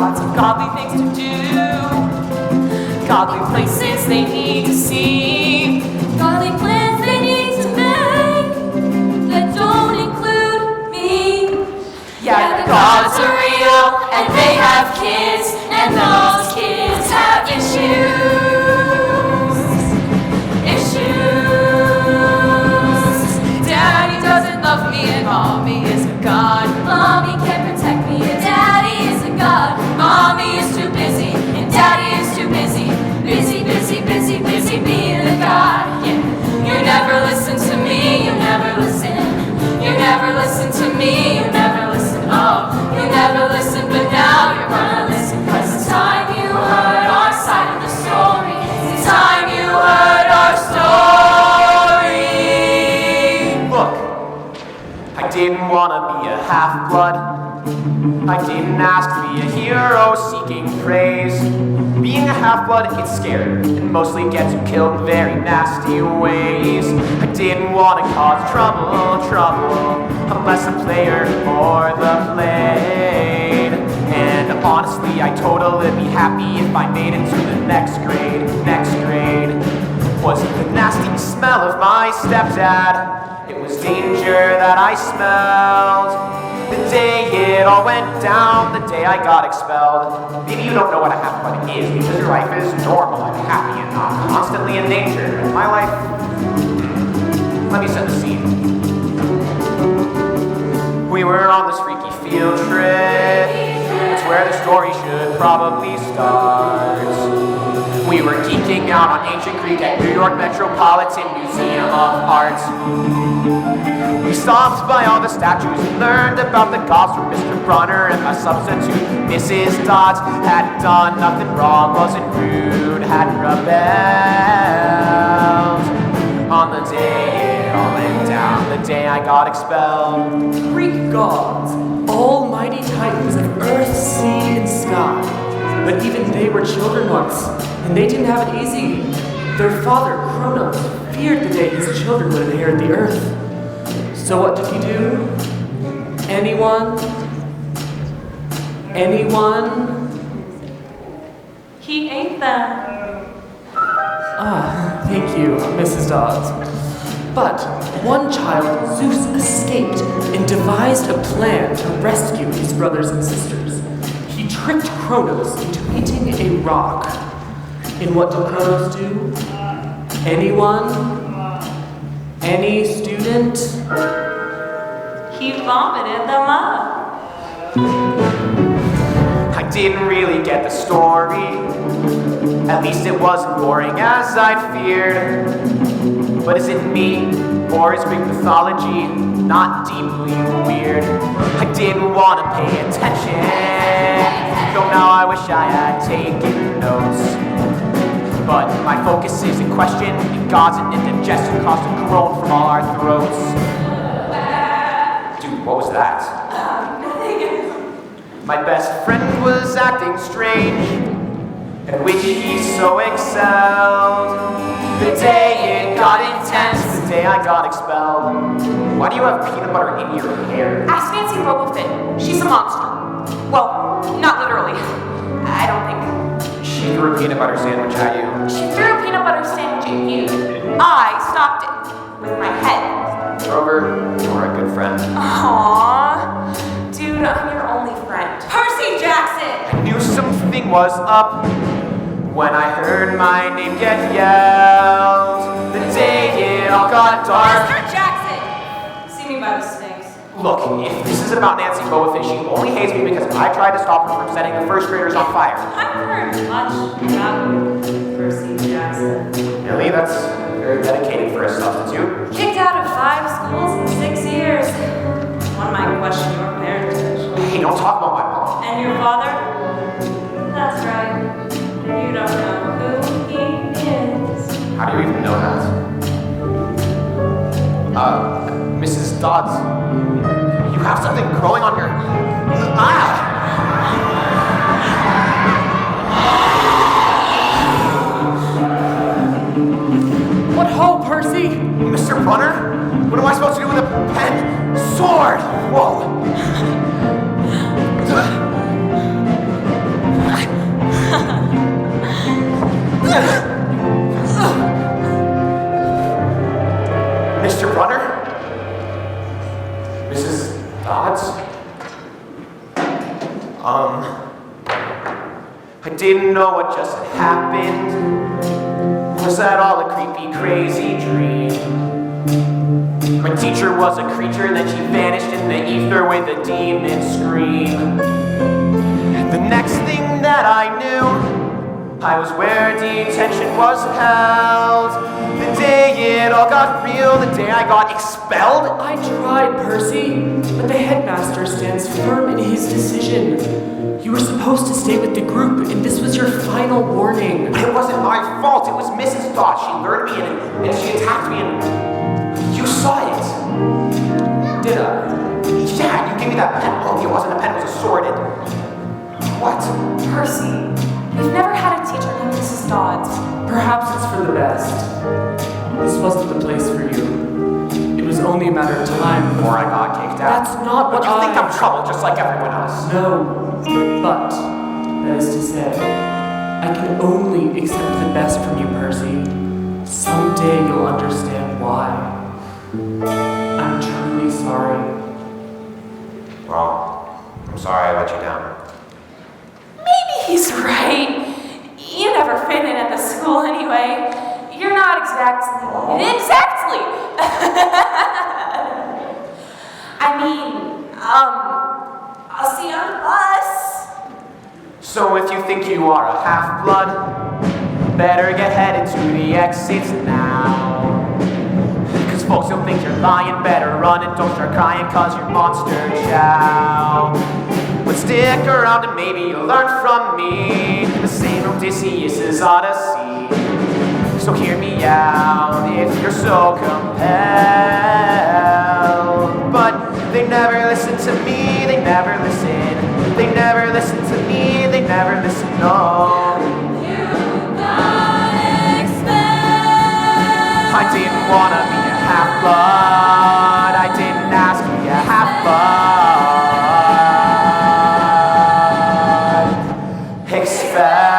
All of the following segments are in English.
got some godly things to do. Godly places they need to see. Godly plans they need to make that don't include me. Yeah, the gods are real and they have kids, and those kids have issues. Daddy doesn't love me and mommy is a god. Mommy can't protect me and daddy is a god. Mommy is too busy and daddy is too busy. Busy, busy, busy, busy being a god. Yeah. You never listen to me, you never listen. You never listen to me, you never listen. Oh, you never listen, but now you're gonna listen. Cause it's time you heard our side of the story. It's time you heard our story. Look, I didn't wanna be a half-blood. I didn't ask to be a hero seeking praise. Being a half-blood, it's scary, and mostly gets you killed in very nasty ways. I didn't want to cause trouble, unless the player or the played. And honestly, I totally be happy if I made it to the next grade. Was the nasty smell of my stepdad. It was danger that I smelled. The day it all went down, the day I got expelled. Maybe you don't know what a half-blood is because your life is normal and happy and not constantly in danger. But my life, let me set the scene. We were on this freaky field trip. It's where the story should probably start. We were geeking out on ancient Greek at New York Metropolitan Museum of Art. We stopped by all the statues and learned about the gods from Mr. Brunner and my substitute, Mrs. Dodds. Hadn't done nothing wrong, wasn't rude, hadn't rebelled. On the day it all went down, the day I got expelled. Greek gods, almighty titans of earth, sea, and sky. But even they were children once, and they didn't have it easy. Their father, Kronos, feared the day his children would inherit the earth. So what did he do? Anyone? He ate them. Ah, thank you, Mrs. Dodds. But one child, Zeus, escaped and devised a plan to rescue his brothers and sisters. He tricked Kronos into eating a rock. And what did Kronos do? Anyone? Any student? He vomited them up. I didn't really get the story. At least it wasn't boring as I'd feared. But is it me, or is Greek mythology not deeply weird? I didn't want to pay attention, though now I wish I had taken notes. But my focus is in question, in gods and indigestion causing groan from all our throats. Dude, what was that? My best friend was acting strange, at which he so excelled. The day it got intense, the day I got expelled. Why do you have peanut butter in your hair? Ask Nancy Robofit. She's a monster. Well, not literally. I don't think. She threw a peanut butter sandwich at you. She threw a peanut butter sandwich at you. I stopped it with my head. Grover, you're a good friend. Aww. Dude, I'm your only friend. Percy Jackson! I knew something was up when I heard my name get yelled. The day it all got dark. Mr. Jackson! See me by the snakes. Look, if this is about Nancy Boafish, she only hates me because I tried to stop her from setting the first graders on fire. I've heard much about you, Percy Jackson. Really? That's very dedicated for a substitute. Kicked out of 5 schools in 6 years. One might question your parentage. Hey, don't talk about my mom. And your father? That's right. You don't know who he is. How do you even know that? Mrs. Dodds, you have something growing on your... What ho, Percy? Mr. Brunner? What am I supposed to do with a pen? Sword! Whoa! I didn't know what just had happened. Was that all a creepy, crazy dream? My teacher was a creature, then she vanished in the ether with a demon scream. The next thing that I knew, I was where detention was held. The day it all got real, the day I got expelled. I tried, Percy, but the headmaster stands firm in his decision. You were supposed to stay with the group, and this was your final warning. It wasn't my fault, it was Mrs. Dot. She lured me in and she attacked me and you saw it. Did I? Yeah, you gave me that pen. Oh, it wasn't a pen, it was a sword. And what? Percy, we've never had a teacher named Mrs. Dodds. Perhaps it's for the best. This wasn't the place for you. It was only a matter of time Before I got kicked out. That's not what You think I'm trouble just like everyone else. No, but that is to say, I can only accept the best from you, Percy. Someday you'll understand why. I'm truly sorry. Well, I'm sorry I let you down. Maybe he's right. You never fit in at the school anyway. You're not exactly. I mean, I'll see you on the bus. So if you think you are a half-blood, better get headed to the exits now. Cause folks will think you're lying, better run and don't start crying cause you're monster chow. But stick around and maybe you'll learn from me the same Odysseus' Odyssey. So hear me out if you're so compelled. But they never listen to me, they never listen. They never listen to me, they never listen, no. You got expelled. I didn't wanna be a half-blood, I didn't ask to be a half-blood. Expelled.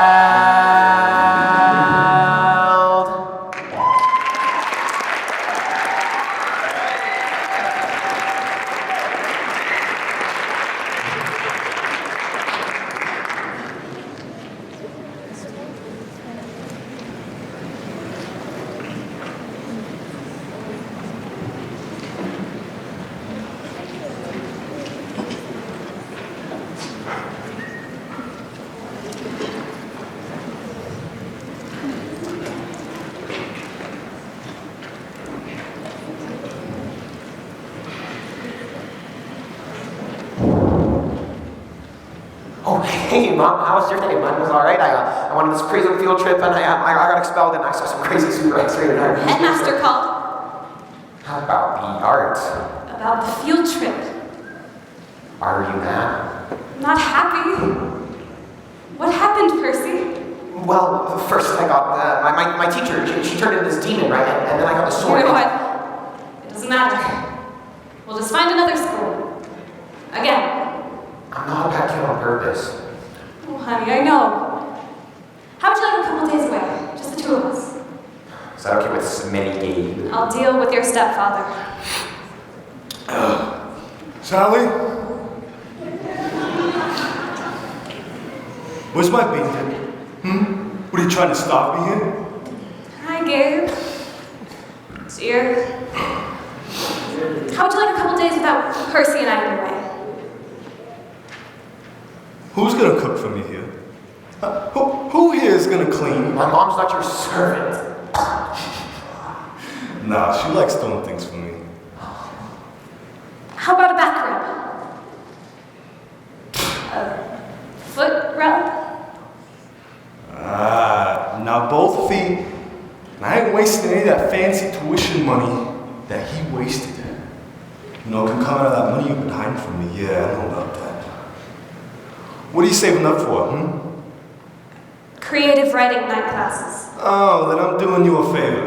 Oh, hey, Mom, how was your day? Mine was all right. I went on this crazy field trip, and I got expelled, and I saw some crazy super X-ray tonight. Headmaster called. How about the art? About the field trip. Are you mad? Not happy. What happened, Percy? Well, first I got my teacher. She turned into this demon, right? And then I got the sword. You know what? It doesn't matter. We'll just find another school. Again. I'm not a bad kid on purpose. Oh, honey, I know. How would you like a couple days away? Just the two of us. Is that okay with Smitty Gabe? I'll deal with your stepfather. Sally? Where's my bean? What are you trying to stop me here? Hi, Gabe. Dear. How would you like a couple days without Percy and I anyway? Who's gonna cook for me here? Who here is gonna clean? My mom's not your servant. Nah, she likes doing things for me. How about a back rub? A foot rub? Now both feet. And I ain't wasting any of that fancy tuition money that he wasted. You know, it can come out of that money you've been hiding from me. Yeah, I know about that. What are you saving up for, Creative writing night classes. Oh, then I'm doing you a favor.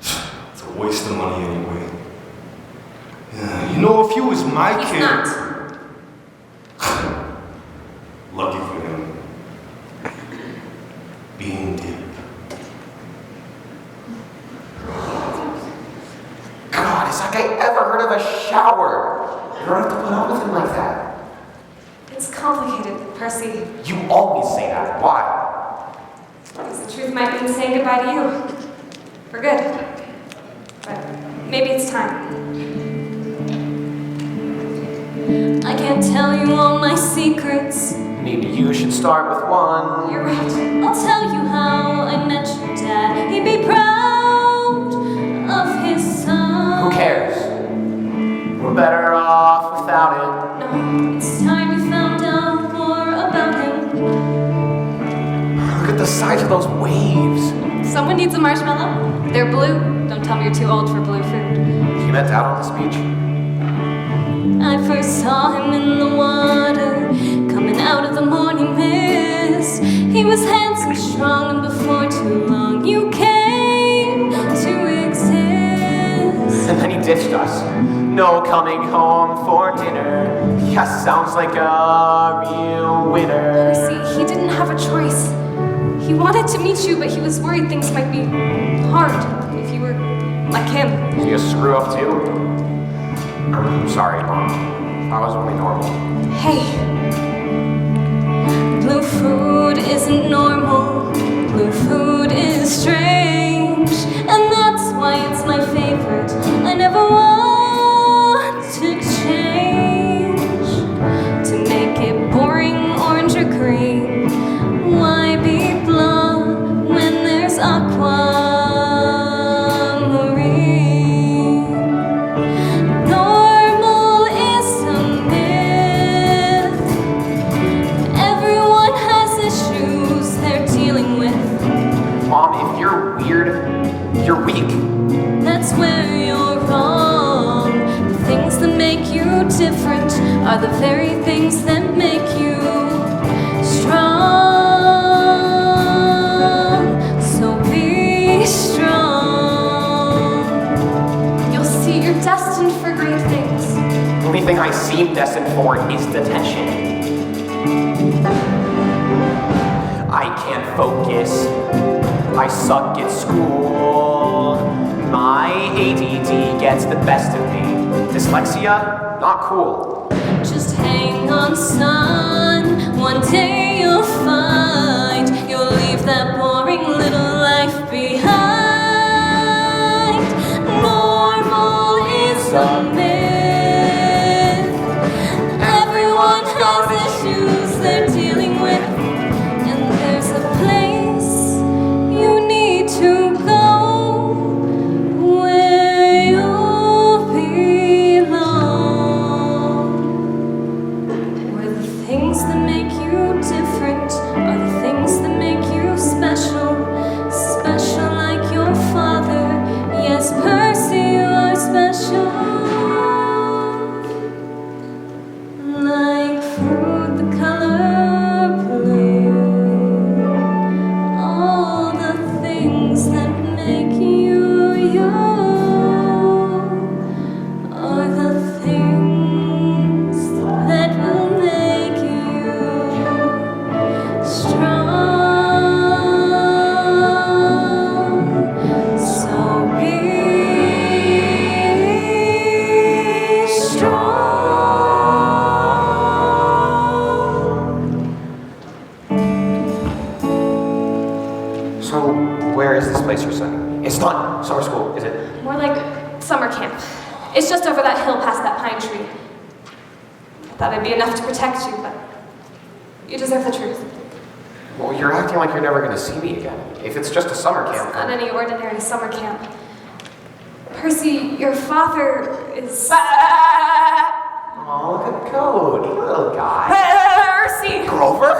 It's a waste of money anyway. Yeah, you know, if you was my He's kid... not. Lucky for him. Being deep. God, has that guy ever heard of a shower? You don't have to put up with him like that. It It's complicated, Percy. You always say that. Why? Because the truth might mean saying goodbye to you. For good. But maybe it's time. I can't tell you all my secrets. Maybe you should start with one. You're right. I'll tell you how I met your dad. He'd be proud of his son. Who cares? We're better off without it. No, it's time you found out more about him. Look at the size of those waves. Someone needs a marshmallow? They're blue. Don't tell me you're too old for blue food. You met Dad on this beach? I first saw him in the water, coming out of the morning mist. He was handsome, strong, and before too long you came to exist. And then he ditched us. No coming home for dinner. Yeah, sounds like a real winner. Percy, he didn't have a choice. He wanted to meet you, but he was worried things might be hard if you were like him. You screw up too? I'm sorry, Mom. I was only normal. Hey, Blue food isn't normal. Blue food is strange, and that's why it's my favorite. I never want to change. To make it boring, orange or green. Why be blonde when there's aquamarine? Normal is a myth. Everyone has issues they're dealing with. Mom, if you're weird, you're weak. That's where you're wrong. The things that make you different are the very things that make you strong. So be strong. you'll see you're destined for great things. The only thing I seem destined for is detention. I can't focus. I suck at school. My ADD gets the best of me. Dyslexia? Not cool. Just hang on, son. One day you'll find you'll leave that boring little life behind. Normal is a myth. Everyone has issues they're dealing with, and there's a place you need to go where you belong. Where the things that make you different are the things that make you special. Special like your father. Yes, Percy, you are special. Like fruit the color blue. All the things that make you you are the things that will make you strong. So be strong. So, where is this place you're studying? It's not summer school, is it? More like summer camp. It's just over that hill past that pine tree. I thought it'd be enough to protect you, but you deserve the truth. Well, you're acting like you're never going to see me again. If it's just a summer camp. Not any ordinary summer camp. Percy, your father is... Oh, look at Code, you little guy. Percy! Grover?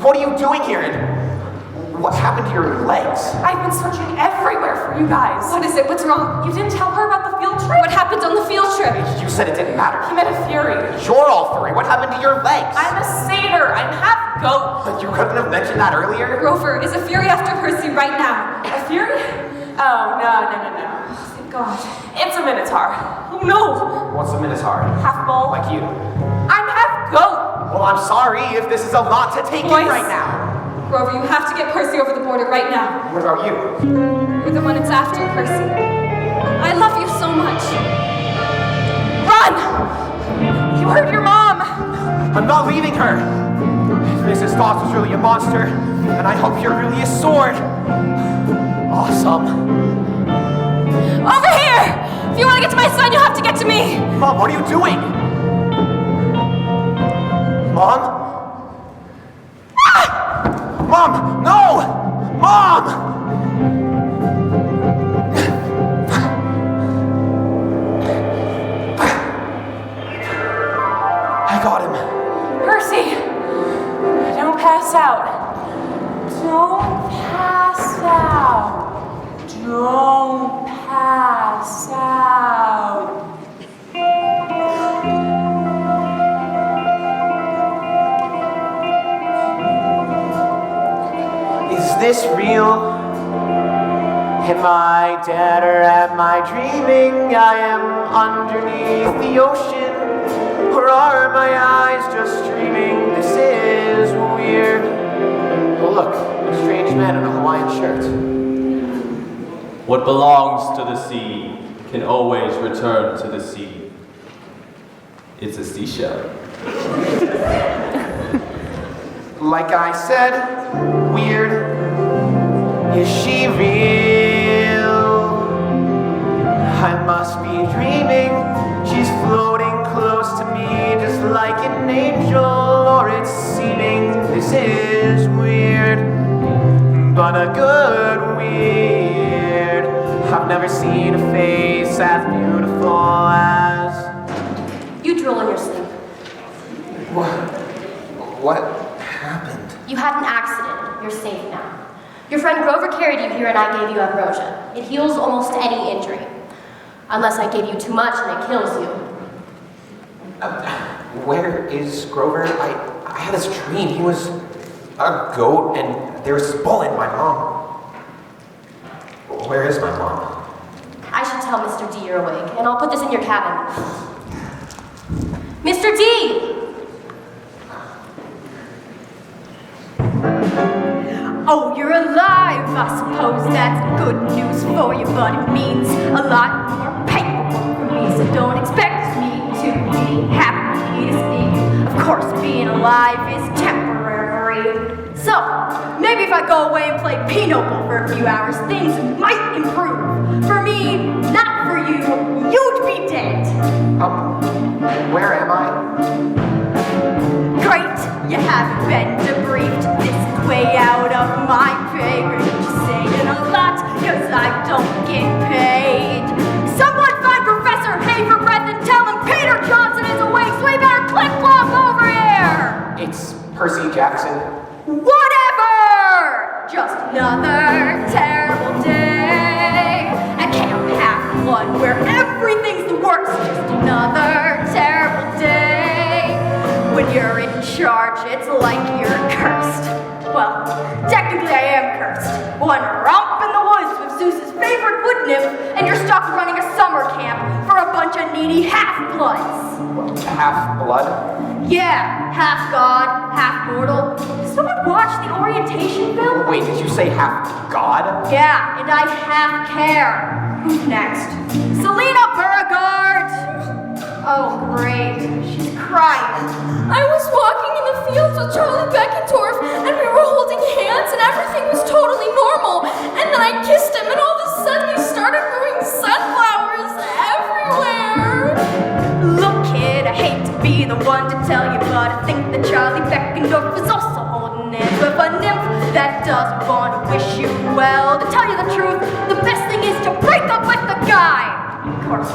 What are you doing here? And what happened to your legs? I've been searching everywhere for you guys. What is it? What's wrong? You didn't tell her about the field trip? What happened on the field trip? You said it didn't matter. He met a Fury. You're all furry. What happened to your legs? I'm a satyr. I'm half goat. But you couldn't have mentioned that earlier? Grover is a Fury after Percy right now. A Fury? Oh, no. Oh, thank God. It's a Minotaur. Oh, no. What's a Minotaur? Half bull. Like you. I'm half goat. Well, I'm sorry if this is a lot to take Boys. in right now. Grover, you have to get Percy over the border right now. What about you? You're the one it's after, Percy. I love you so much. Run! You heard your mom. I'm not leaving her. Mrs. Dawes was really a monster, and I hope you're really a sword. Awesome. Over here! If you want to get to my son, you'll have to get to me. Mom, what are you doing? Mom? Mom, no! Mom! I got him. Percy! Don't pass out. Don't pass out. Don't pass out. Is this real? Am I dead or am I dreaming? I am underneath the ocean. Or are my eyes just dreaming? This is weird. Oh look, a strange man in a Hawaiian shirt. What belongs to the sea can always return to the sea. It's a seashell. Like I said, weird. Is she real? I must be dreaming. She's floating close to me just like an angel, or it's seeming. This is weird, but a good weird. I've never seen a face as beautiful as... You drool in your sleep. What happened? You had an accident. You're safe now. Your friend Grover carried you here and I gave you ambrosia. It heals almost any injury. Unless I gave you too much and it kills you. Where is Grover? I had this dream. He was a goat and there was this bull in my mom. Where is my mom? I should tell Mr. D you're awake, and I'll put this in your cabin. Mr. D! Oh, you're alive! I suppose that's good news for you, but it means a lot more paperwork for me, so don't expect me to be happy to see you. Of course, being alive is temporary. So, maybe if I go away and play pinochle for a few hours, things might improve. For me, not for you, you'd be dead. Where am I? Great, you haven't been debriefed. This is way out of my pay grade. Just saying a lot, cause I don't get paid. Someone find Professor Hay for breath and tell him Peter Johnson is awake, so he better click-clop over here! It's Percy Jackson. Whatever! Just another terrible day. I can't have one where everything's the worst. Just another terrible day. When you're in charge, it's like you're cursed. Well, technically I am cursed. One romp in the woods with Zeus's favorite wood nymph, and you're stuck running a summer camp for a bunch of needy half-bloods. Half-blood? Yeah, half god, half mortal. Did someone watch the orientation film? Wait, did you say half-god? Yeah, and I half care. Who's next? Selena Beauregard! Oh, great. She's crying. I was walking in the fields with Charlie Beckendorf, and we were holding hands, and everything was totally normal. And then I kissed him, and all of a sudden he started growing sunflowers everywhere. Look, kid, I hate to be the one to tell you, but I think that Charlie Beckendorf is also holding hands with a nymph that doesn't want to wish you well. To tell you the truth, the best thing is to break up with the guy. Of course,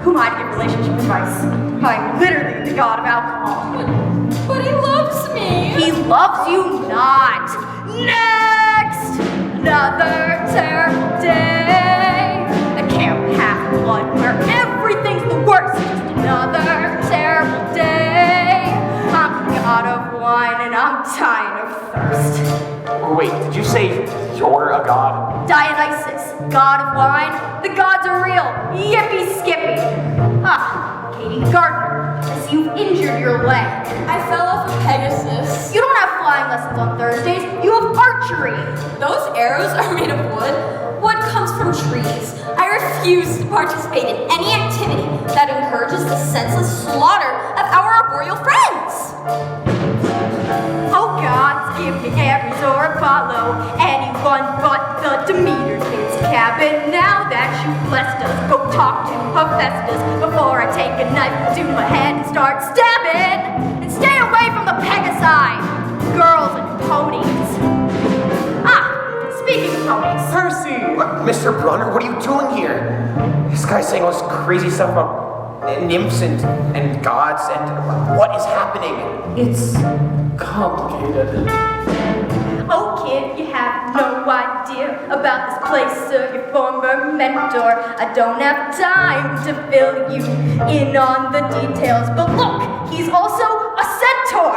who am I to give relationship advice? I'm literally the god of alcohol. But he loves me. He loves you not. Next! Another terrible day. I can't have one where everything's the worst. Just another terrible day. I'm the god of wine and I'm dying of thirst. Wait, did you say you're a god? Dionysus, god of wine. The gods are real. Yippee skippy. Ah, Katie Gardner, as you've injured your leg. I fell off a Pegasus. You don't have flying lessons on Thursdays. You have archery. Those arrows are made of wood. Wood comes from trees. I refuse to participate in any activity that encourages the senseless slaughter of our arboreal friends. Oh, God's giving Ares or Apollo, anyone but the Demeter kid's cabin. Now that you blessed us, go talk to Hephaestus before I take a knife to my head and start stabbing. And stay away from the Pegasi, girls and ponies. Ah, speaking of ponies. Percy! Mr. Brunner, what are you doing here? This guy's saying all this crazy stuff about nymphs and gods, and what is happening? It's complicated. Oh, kid, you have no idea about this place or your former mentor. I don't have time to fill you in on the details, but look, he's also a centaur.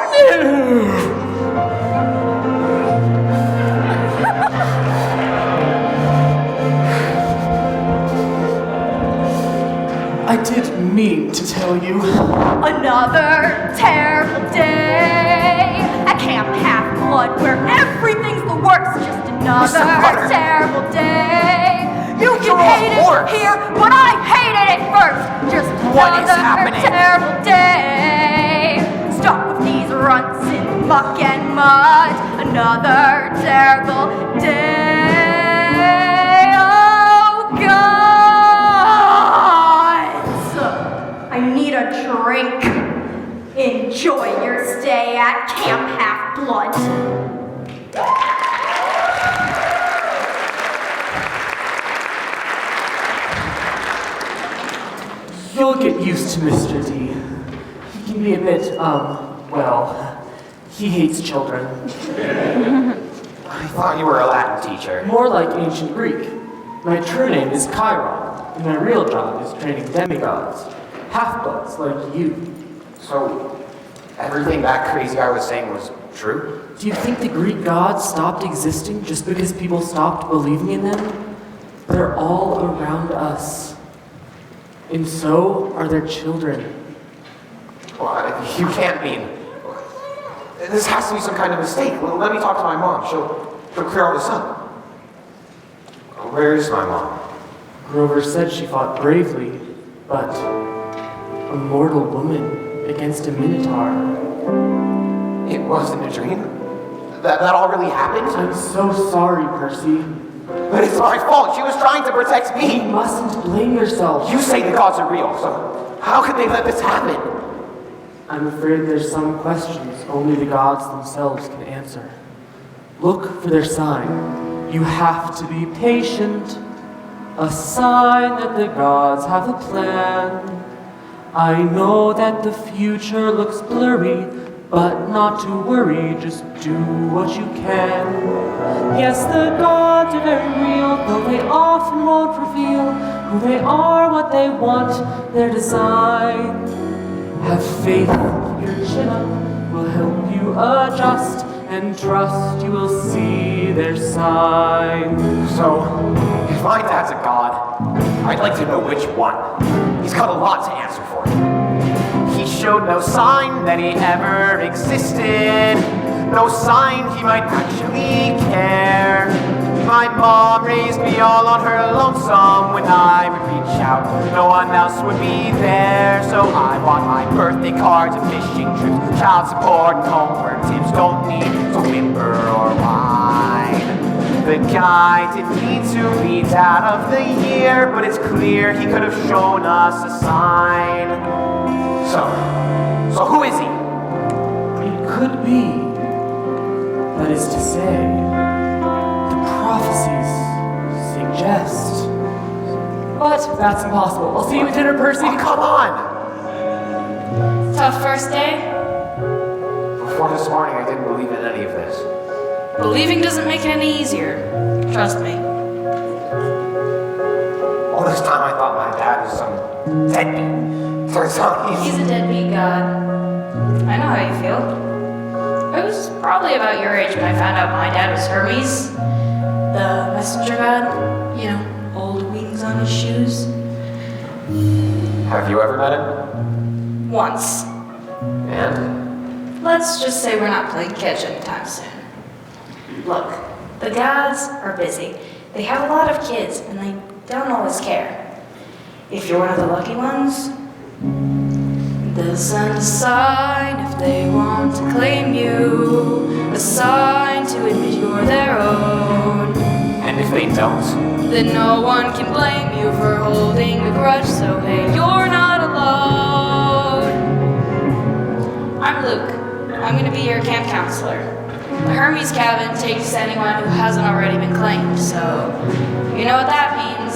I did mean to tell you. Another terrible day at Camp Half-Blood, where everything's the worst. Just another terrible day. You can hate it here, but I hated it first. Just another terrible day. Stuck with these runts in muck and mud. Another terrible day. Oh God. I need a drink. Enjoy your stay at Camp Half-Blood. You'll get used to Mr. D. He can be a bit, well, he hates children. I thought you were a Latin teacher. More like ancient Greek. My true name is Chiron, and my real job is training demigods. Half-bloods like you. So, everything that crazy guy was saying was true? Do you think the Greek gods stopped existing just because people stopped believing in them? They're all around us. And so are their children. Well, you can't mean... This has to be some kind of mistake. Well, let me talk to my mom. She'll clear all this up. Where's my mom? Grover said she fought bravely, but a mortal woman against a minotaur. It wasn't a dream. That all really happened? I'm so sorry, Percy. But it's my fault. She was trying to protect me. You mustn't blame yourself. You say the gods are real, so how could they let this happen? I'm afraid there's some questions only the gods themselves can answer. Look for their sign. You have to be patient. A sign that the gods have a plan. I know that the future looks blurry, but not to worry, just do what you can. Yes, the gods are very real, though they often won't reveal who they are, what they want, their design. Have faith, your chin up will help you adjust, and trust you will see their sign. So, if my dad's a god, I'd like to know which one. He's got a lot to answer for. He showed no sign that he ever existed, no sign he might actually care. My mom raised me all on her lonesome. When I would reach out, no one else would be there. So I bought my birthday cards and fishing trips, child support and homework tips. Don't need to whimper or whine. The guy didn't need to be dad of the year, but it's clear he could have shown us a sign. So who is he? It could be. That is to say, the prophecies suggest. But that's impossible. I'll see you at dinner, Percy. Oh, come on! Tough first day? Before this morning, I didn't believe in any of this. Believing doesn't make it any easier. Trust me. All this time, I thought my dad was some deadbeat. Turns out He's a deadbeat god. I know how you feel. I was probably about your age when I found out my dad was Hermes, the messenger god. You know, old wings on his shoes. Have you ever met him? Once. And? Let's just say we're not playing catch anytime soon. Look, the gods are busy. They have a lot of kids, and they don't always care. If you're one of the lucky ones, they'll send a sign. If if they want to claim you, a sign to admit you're their own. And if they don't? Then no one can blame you for holding a grudge, so hey, you're not alone. I'm Luke. I'm gonna be your camp counselor. The Hermes cabin takes anyone who hasn't already been claimed, so you know what that means.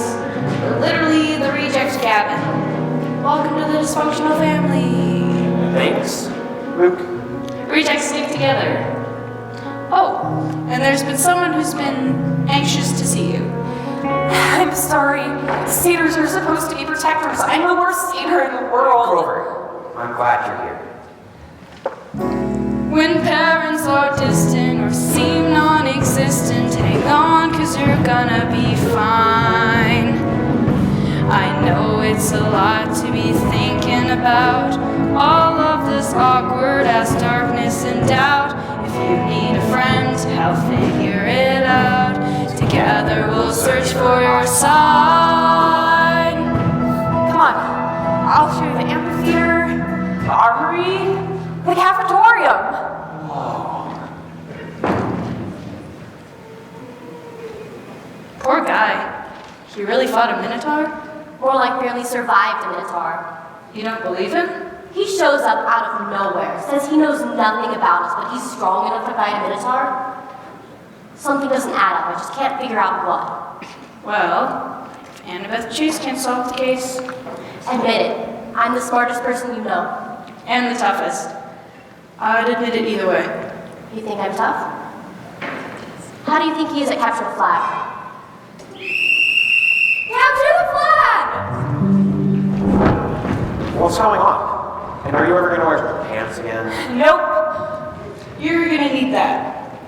We're literally the reject cabin. Welcome to the dysfunctional family. Thanks, Luke. Rejects stick together. Oh, and there's been someone who's been anxious to see you. I'm sorry. Satyrs are supposed to be protectors. I'm the worst satyr in the world. Grover, I'm glad you're here. When parents are distant or seem non-existent, hang on, 'cause you're gonna be fine. I know it's a lot to be thinking about, all of this awkward-ass darkness and doubt. If you need a friend to help figure it out, together we'll search for your sign. Come on. I'll show you the amphitheater, the armory, the cafetorium. Poor guy. He really fought a minotaur? More like barely survived a minotaur. You don't believe him? He shows up out of nowhere, says he knows nothing about us, but he's strong enough to fight a minotaur. Something doesn't add up. I just can't figure out what. Well, if Annabeth Chase can't solve the case, Admit it. I'm the smartest person you know. and the toughest, I'd admit it either way. You think I'm tough? How do you think he is at Capture the Flag? Capture the flag! What's going on? And are you ever going to wear pants again? Nope. You're gonna need that.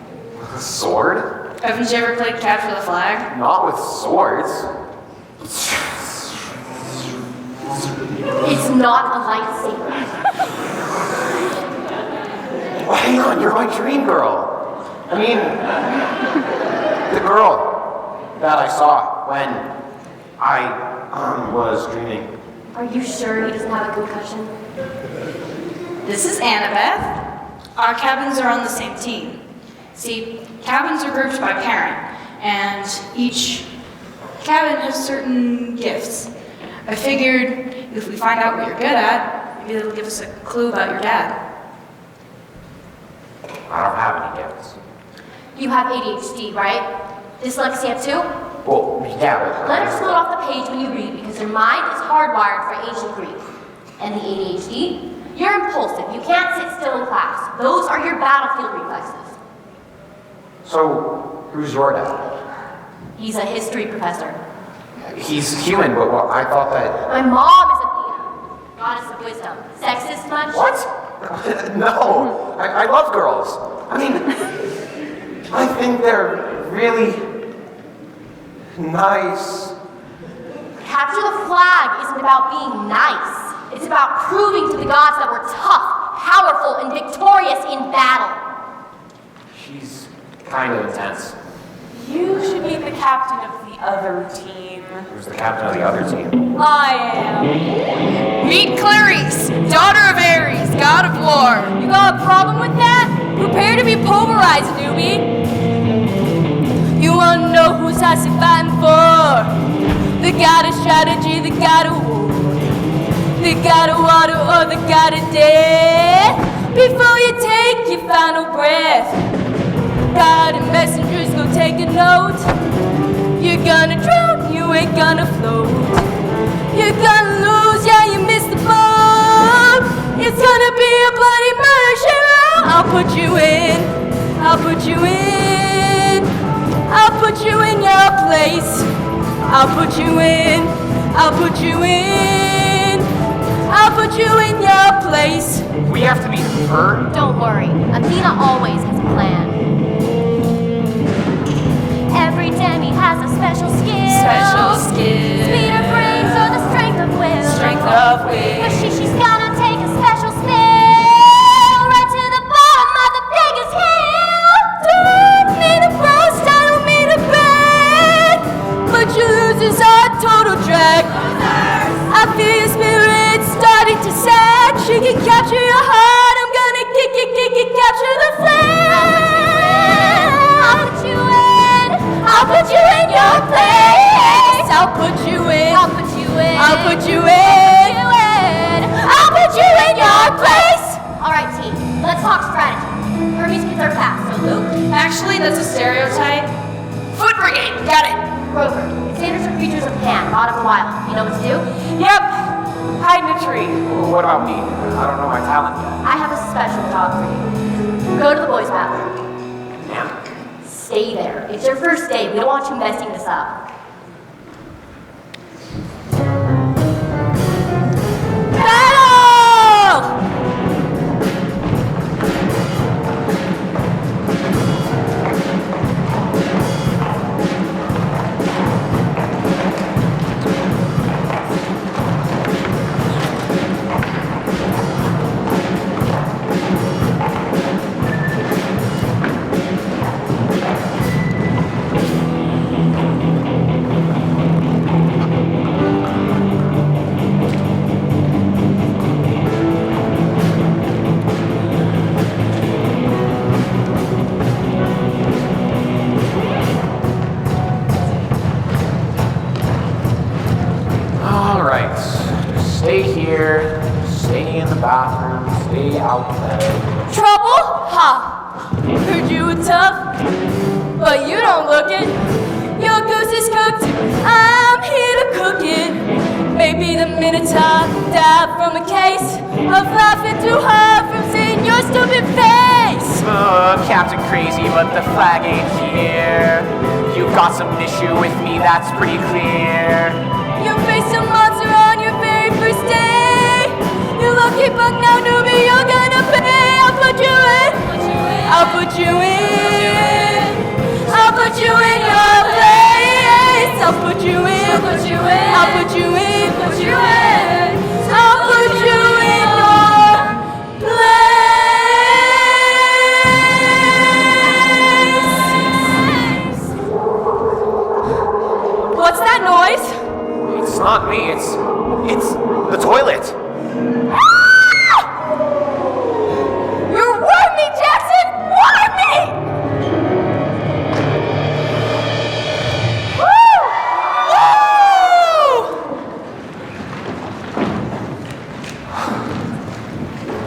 A sword? Haven't you ever played Capture the Flag? Not with swords. It's not a lightsaber. Well, hang on, you're my dream girl. I mean, the girl that I saw when I was dreaming. Are you sure he doesn't have a concussion? This is Annabeth. Our cabins are on the same team. See, cabins are grouped by parent, and each cabin has certain gifts. I figured if we find out what you're good at, maybe it'll give us a clue about your dad. I don't have any gifts. You have ADHD, right? Dyslexia too? Well, yeah, but... Letters float off the page when you read because your mind is hardwired for ancient Greek. And the ADHD? You're impulsive. You can't sit still in class. Those are your battlefield reflexes. So, who's your dad? He's a history professor. He's human, but well, I thought that... My mom is Athena, goddess of wisdom. Sexist much? What? No, I love girls. I mean, I think they're really nice. Capture the Flag isn't about being nice. It's about proving to the gods that we're tough, powerful, and victorious in battle. She's kind of intense. You should be the captain of the other team. Who's the captain of the other team? I am. Meet Clarice, daughter of Ares, god of war. You got a problem with that? Prepare to be pulverized, newbie. You wanna know who's Sassy fighting for? The god of strategy, the god of war, the god of water, or the god of death. Before you take your final breath, God and messengers go take a note. You're gonna drown, you ain't gonna float. You're gonna lose, yeah, you missed the boat. It's gonna be a bloody murder show. I'll put you in, I'll put you in, I'll put you in your place. I'll put you in, I'll put you in, I'll put you in your place. We have to meet her? Don't worry, Athena always has a plan. Every demi has a special skill. Special skill. Speed of brains or the strength of will. Strength of will. But she's gonna take a special spill right to the bottom of the biggest hill. Don't mean to boast, I don't mean to brag, but your losers are total drag. I feel your spirit starting to sag. She can capture your heart, I'm gonna are fast, so Luke. Actually, that's a stereotype. Foot brigade, got it. Grover, standards are creatures of Pan, not of the wild. You know what to do? Yep, hide in a tree. What about me? I don't know my talent yet. I have a special job for you. Go to the boys' bathroom. Damn. Stay there. It's your first day. We don't want you messing this up. Stay here, stay in the bathroom, stay out there. Trouble? Ha! Heard you were tough, but you don't look it. Your goose is cooked, I'm here to cook it. Maybe the minute I die from a case of laughing too hard from seeing your stupid face. Captain Crazy, but the flag ain't here. You've got some issue with me, that's pretty clear. You faced a monster on your very first day. You lucky buck now, newbie, you're gonna pay. I'll put you in. I'll put you in. I'll put you in your place. I'll put you in. I'll put you in. I'll put you in. Put you in. I'll put you in your place. What's that noise? It's not me, it's the toilet. You warned me, Jackson! Warn me! Woo! Woo!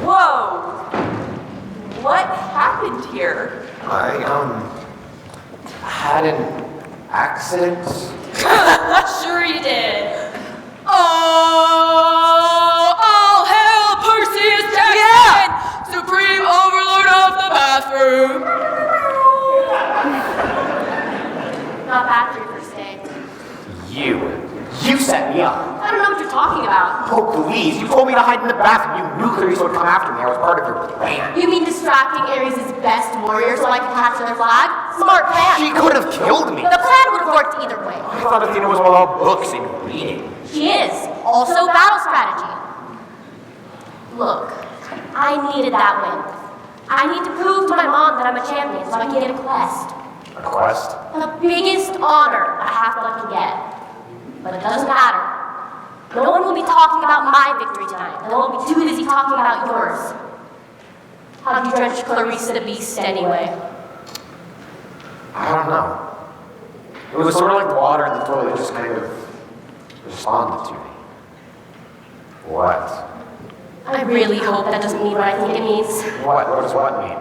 Whoa! What happened here? I had an accident. Sure you did. Oh, all hail Percy is Jackson, supreme overlord of the bathroom. Not bad for your first day. You set me up. I don't know what you're talking about. Oh, please, you told me to hide in the bathroom. You knew Clarice would come after me. I was part of your plan. You mean distracting Ares' best warrior so I can capture their flag? Smart plan. She could have killed me. The plan would have worked either way. I thought Athena was all about books and reading. She is. Also battle strategy. Look, I needed that win. I need to prove to my mom that I'm a champion so I can get a quest. A quest? The biggest honor a half-blood can get. But it doesn't matter. No one will be talking about my victory tonight. They'll all be too busy talking about yours. How'd you drench Clarissa the Beast anyway? I don't know. It was sort of like the water in the toilet just kind of responded to me. What? I really hope that doesn't mean what I think it means. What? What does what mean?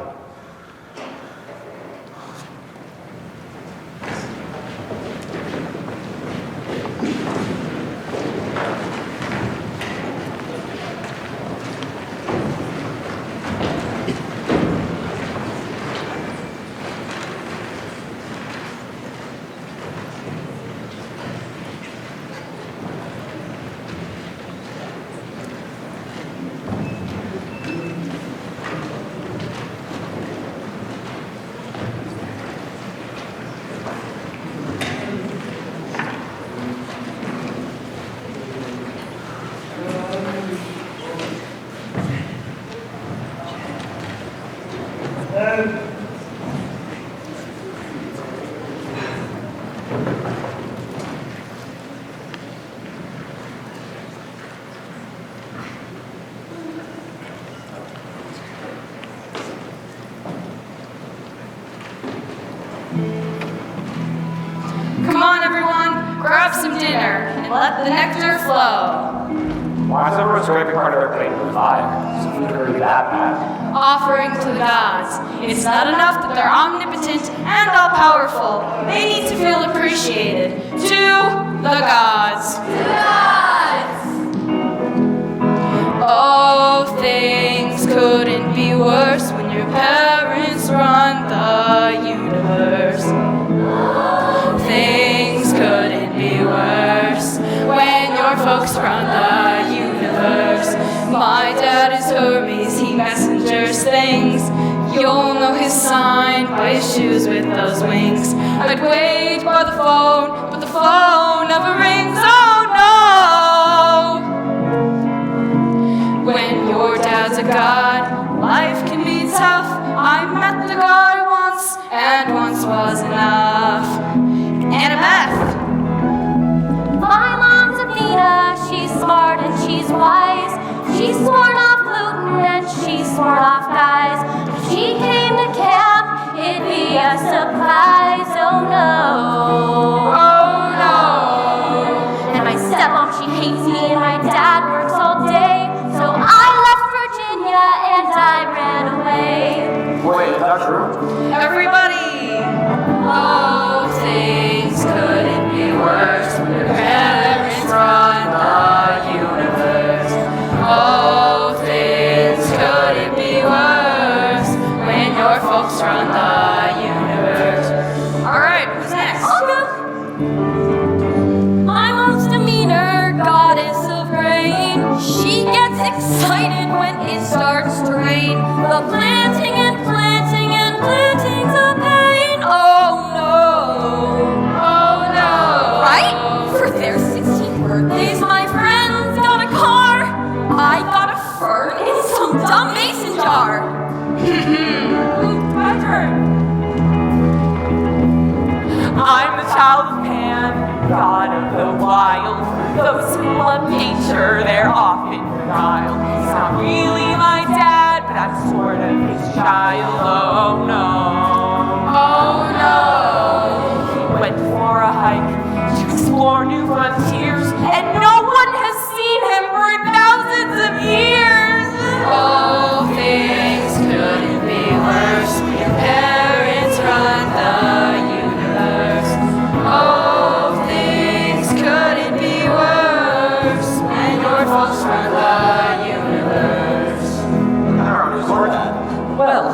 Come on, everyone, grab some dinner and let the nectar flow. Why is everyone scraping part of their plate with fire? Is food really that bad? Offering to the gods. It's not enough that they're omnipotent and all-powerful. They need to feel appreciated. To the gods. Oh, things couldn't be worse when your parents run the universe. Things couldn't be worse when your folks run the universe. My dad is Hermes, he messengers things. You'll know his sign by his shoes with those wings. I'd wait by the phone, but the phone never rings. Oh no! When your dad's a god, life can be tough. I met the guy once, and once was enough. Annabeth! My mom's Athena, she's smart and she's wise. She's sworn off gluten and she's sworn off guys. If she came to camp, it'd be a surprise. Oh no. Oh no! And my stepmom, she hates me and my dad works all day. So I left Virginia and I ran away. Wait, is that true? Everybody! Oh, things couldn't be worse when your parents run the universe. Oh, things couldn't be worse when your folks run the universe. Alright, who's next? I'll go. My mom's demeanor, goddess of rain. She gets excited when it starts to rain. The planting and planting and planting's a pain. Oh no. Oh no! Right? For their 16th birthdays, my friends got a car. I got a fern in some dumb mason jar. My turn. I'm the child of Pan, god of the wild. Those who love nature, they're often beguiled. He's not really my dad, but I'm sort of his child. Oh no. Oh no! He went for a hike to explore new frontiers, and no one has seen him for thousands of years. Oh, things couldn't be worse. Your parents run the universe. Oh, things couldn't be worse when your folks run the universe. I don't know that. Well,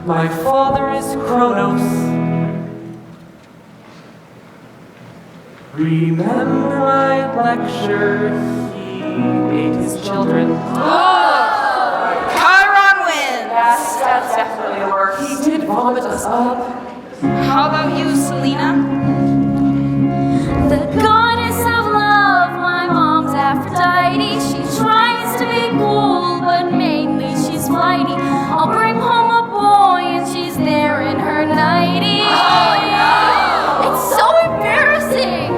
my father is Kronos. Remember my lecture? He ate his children. Chiron wins! That's definitely the worst. He did vomit us up. How about you, Selena? The goddess of love, my mom's Aphrodite. She tries to be cool, but mainly she's flighty. I'll bring home a boy and she's there in her nightie. Oh, no. It's so embarrassing.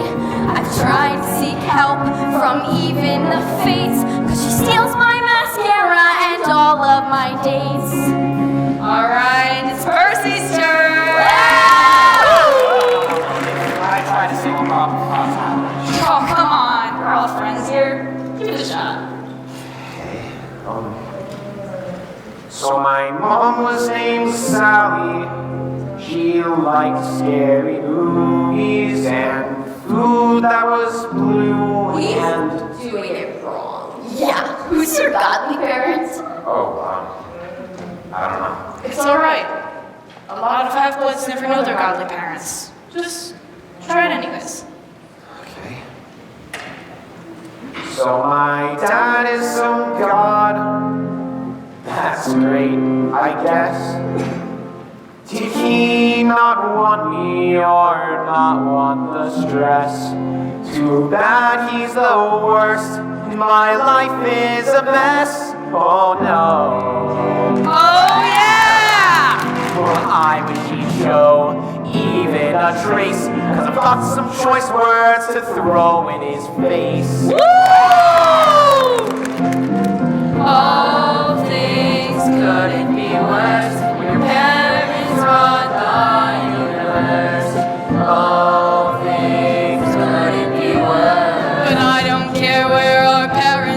I've tried to seek help from even the fates, cause she steals my mascara and all of my dates. Alright, it's Percy's turn! I tried to sing a pop. Oh, come on. We're all friends here. Give it a shot. So my mom was named Sally. She liked scary movies and food that was blue and... Doing it wrong. Yeah, who's your godly parents? Oh, I don't know. It's alright. A lot of half-bloods never know their godly parents. Just try it anyways. Okay. So my dad is some god. That's great, I guess. Did he not want me or not want the stress? Too bad he's the worst. My life is a mess. Oh no. Oh yeah! Well, I wish he'd show even a trace, cause I've got some choice words to throw in his face. All things couldn't be worse when your parents run the universe. All things couldn't be worse. But I don't care where our parents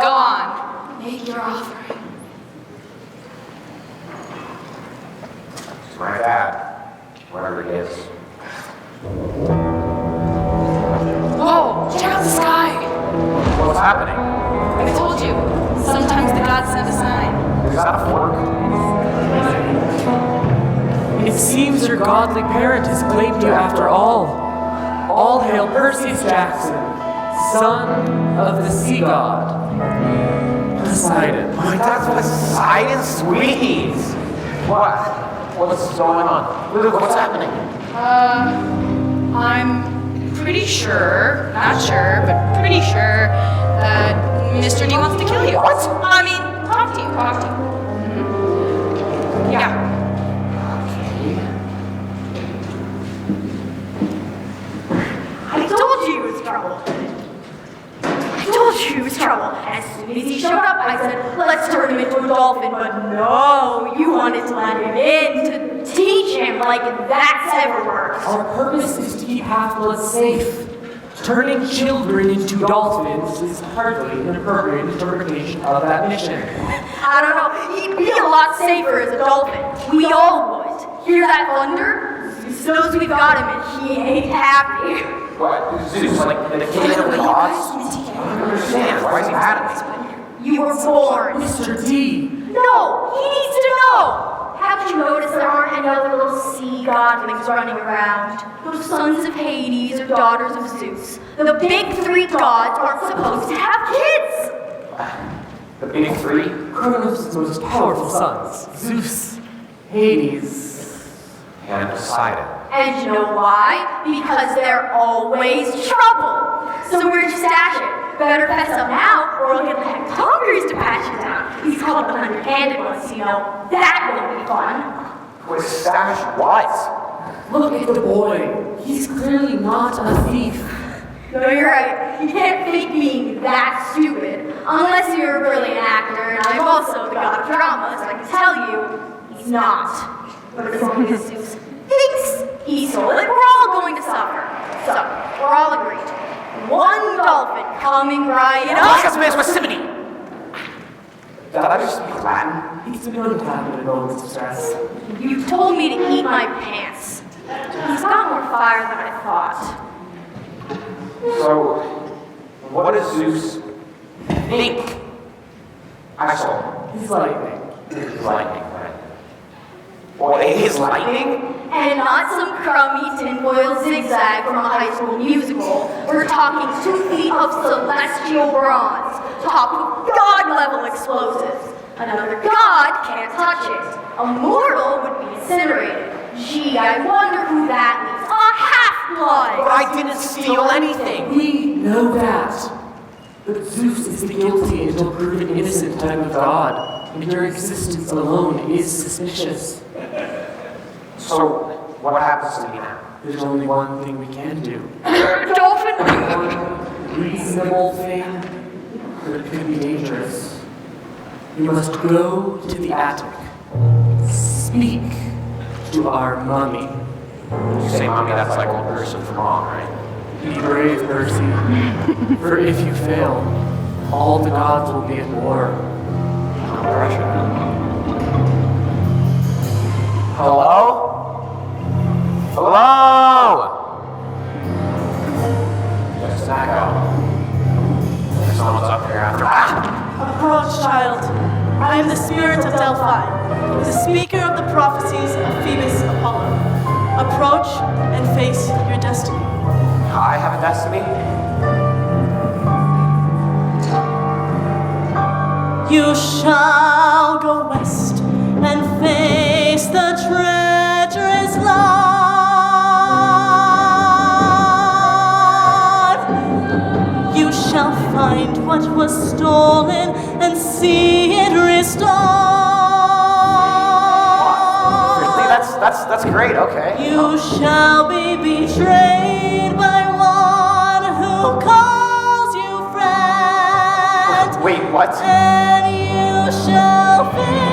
Go on. Make your offering. It's my dad, whatever he is. Whoa, check out the sky. What's happening? I told you, sometimes the gods send a sign. Is that a fork? It seems your godly parent has claimed you after all. All hail Percy Jackson, son of the sea god, Poseidon. My dad's Poseidon, sweeties. What's going on? What's happening? I'm pretty sure, not sure, but pretty sure that Mr. D wants to kill you. What? I mean, talk to you. Yeah. I told you he was trouble. As soon as he showed up, I said, let's turn him into a dolphin. But no, you wanted to let him in to teach him like that's ever worked. Our purpose is to keep Half-Blood safe. Turning children into dolphins is hardly an appropriate interpretation of that mission. I don't know, he'd be a lot safer as a dolphin. We all would. Hear that thunder? Zeus knows we've got him and he ain't happy. What? Zeus, like the king of the gods? I don't understand. Why is he mad at me? You were born. Mr. D! No, he needs to know. Haven't you noticed there aren't any other little sea godlings running around? No sons of Hades or daughters of Zeus. The big three gods aren't supposed to have kids. The big three? Kronos' most powerful sons, Zeus, Hades, And Poseidon. And you know why? Because they're always trouble. So where'd you stash it? Better fess up now, or we'll get the hectometers to patch it down. He's called the hundred-handed ones, you know. That will be fun. With stash what? Look at the boy. He's clearly not a thief. No, you're right. You can't fake being that stupid. Unless you're a brilliant actor, and I'm also the god of drama, so I can tell you, he's not. But as long as Zeus thinks he's stole it, we're all going to suffer. So, we're all agreed. One dolphin coming right up. Like a Yosemite. Did I just speak Latin? He's been known to happen in moments of stress. You told me to eat my pants. He's got more fire than I thought. So, what does Zeus think? I saw He's lightning. lightning, right? Well, his lightning? And not some crummy tinfoil zigzag from a high school musical. We're talking 2 feet of celestial bronze, topped with god-level explosives. Another god can't touch it. A mortal would be incinerated. Gee, I wonder who that means. A half-blood! But I didn't steal anything. We know that. But Zeus is the guilty until proven innocent type of god, and your existence alone is suspicious. So, what happens to me now? There's only one thing we can do. Dolphin! One reasonable thing, but it could be dangerous. You must go to the attic. Speak to our mummy. You say mommy, that's like old person for mom, right? Be brave, Percy. For if you fail, all the gods will be at war. No pressure. Hello? Hello? Just an echo. Someone's up here after. Approach, child. I am the spirit of Delphi, the speaker of the prophecies of Phoebus Apollo. Approach and face your destiny. I have a destiny? You shall go west and face the treacherous land. You shall find what was stolen and see it restored. Really? That's great, okay. You shall be betrayed by one who calls you friend. Wait, what? And you shall fail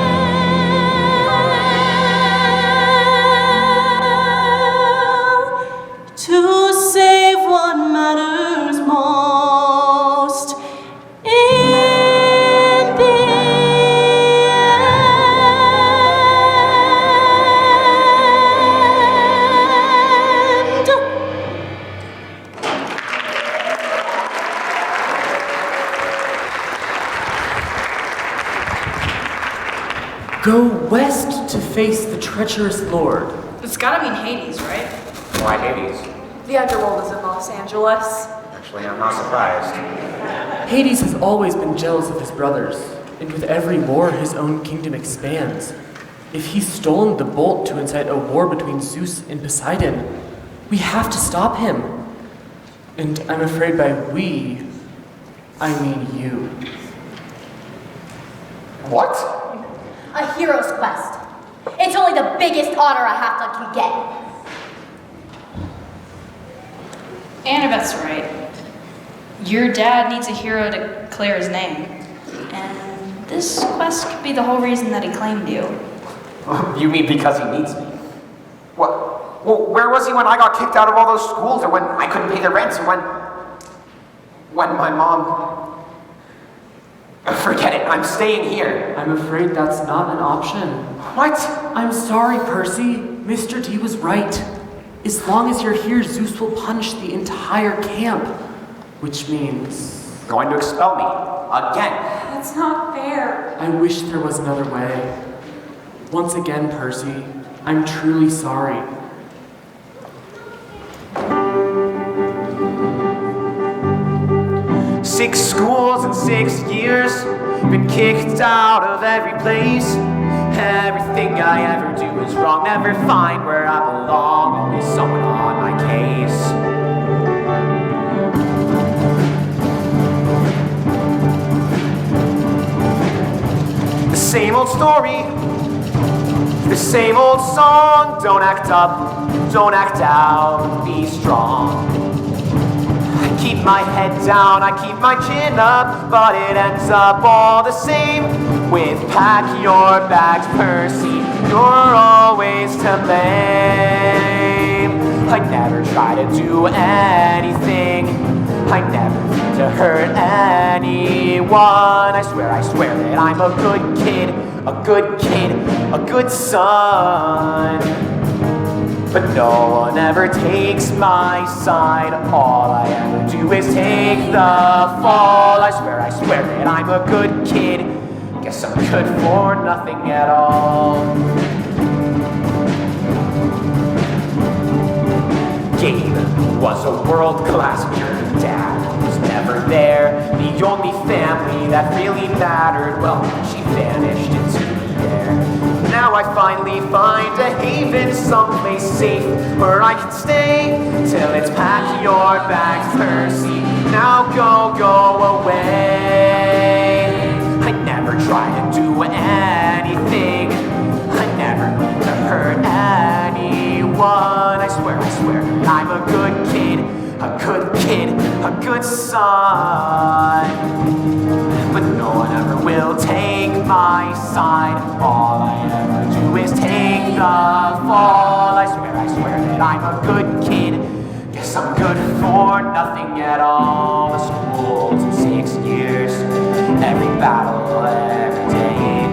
to save. save what matters most. Go west to face the treacherous lord. It's gotta mean Hades, right? Why Hades? The underworld is in Los Angeles. Actually, I'm not surprised. Hades has always been jealous of his brothers, and with every war his own kingdom expands. If he's stolen the bolt to incite a war between Zeus and Poseidon, we have to stop him. And I'm afraid by we, I mean you. What? A hero's quest. It's only the biggest honor a half-blood can get. Annabeth's right. Your dad needs a hero to clear his name. And this quest could be the whole reason that he claimed you. You mean because he needs me? What? Well, where was he when I got kicked out of all those schools, or when I couldn't pay the rent, or when my mom... Forget it, I'm staying here. I'm afraid that's not an option. What? I'm sorry, Percy. Mr. D was right. As long as you're here, Zeus will punish the entire camp. Which means... Going to expel me. Again. That's not fair. I wish there was another way. Once again, Percy, I'm truly sorry. Six schools in 6 years, been kicked out of every place. Everything I ever do is wrong, never find where I belong, always someone on my case. The same old story, the same old song. Don't act up, don't act out, be strong. I keep my head down, I keep my chin up, but it ends up all the same. With pack your bags, Percy, you're always to blame. I never try to do anything, I never mean to hurt anyone. I swear that I'm a good kid, a good kid, a good son. But no one ever takes my side. All I ever do is take the fall. I swear that I'm a good kid. Guess I'm good for nothing at all. Gabe was a world-class jerk. Dad was never there. The only family that really mattered, well, she vanished into the air. Now I finally find a haven, someplace safe where I can stay till it's pack your bags, Percy. Now go away. I never try to do anything. I never mean to hurt anyone. I swear that I'm a good kid, a good kid, a good son. But no one ever will take my side. All I ever do is take the fall. I swear that I'm a good kid. Guess I'm good for nothing at all. The schools in 6 years, every battle, every day.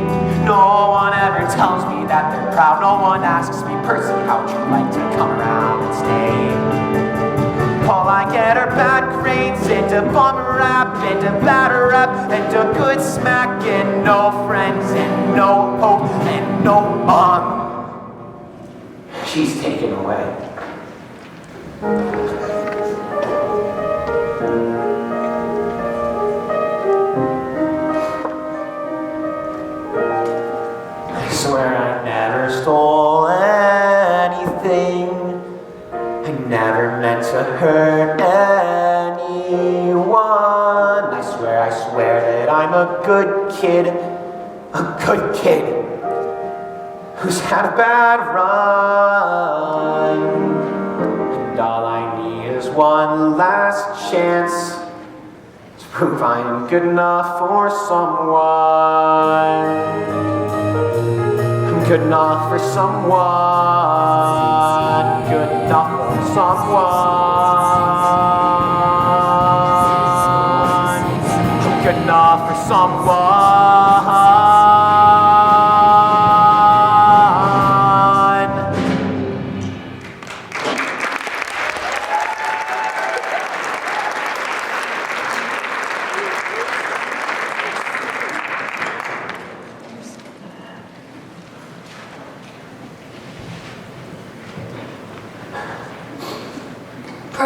No one ever tells me that they're proud. No one asks me, Percy, how'd you like to come around and stay? All I get are bad grades and a bum rap and a bad rap and a good smack and no friends and no hope and no mom. She's taken away. I swear I never stole anything. I never meant to hurt anyone. I swear that I'm a good kid who's had a bad run. And all I need is one last chance to prove I am good enough for someone. I'm good enough for someone. Good enough for someone. I'm good enough for someone.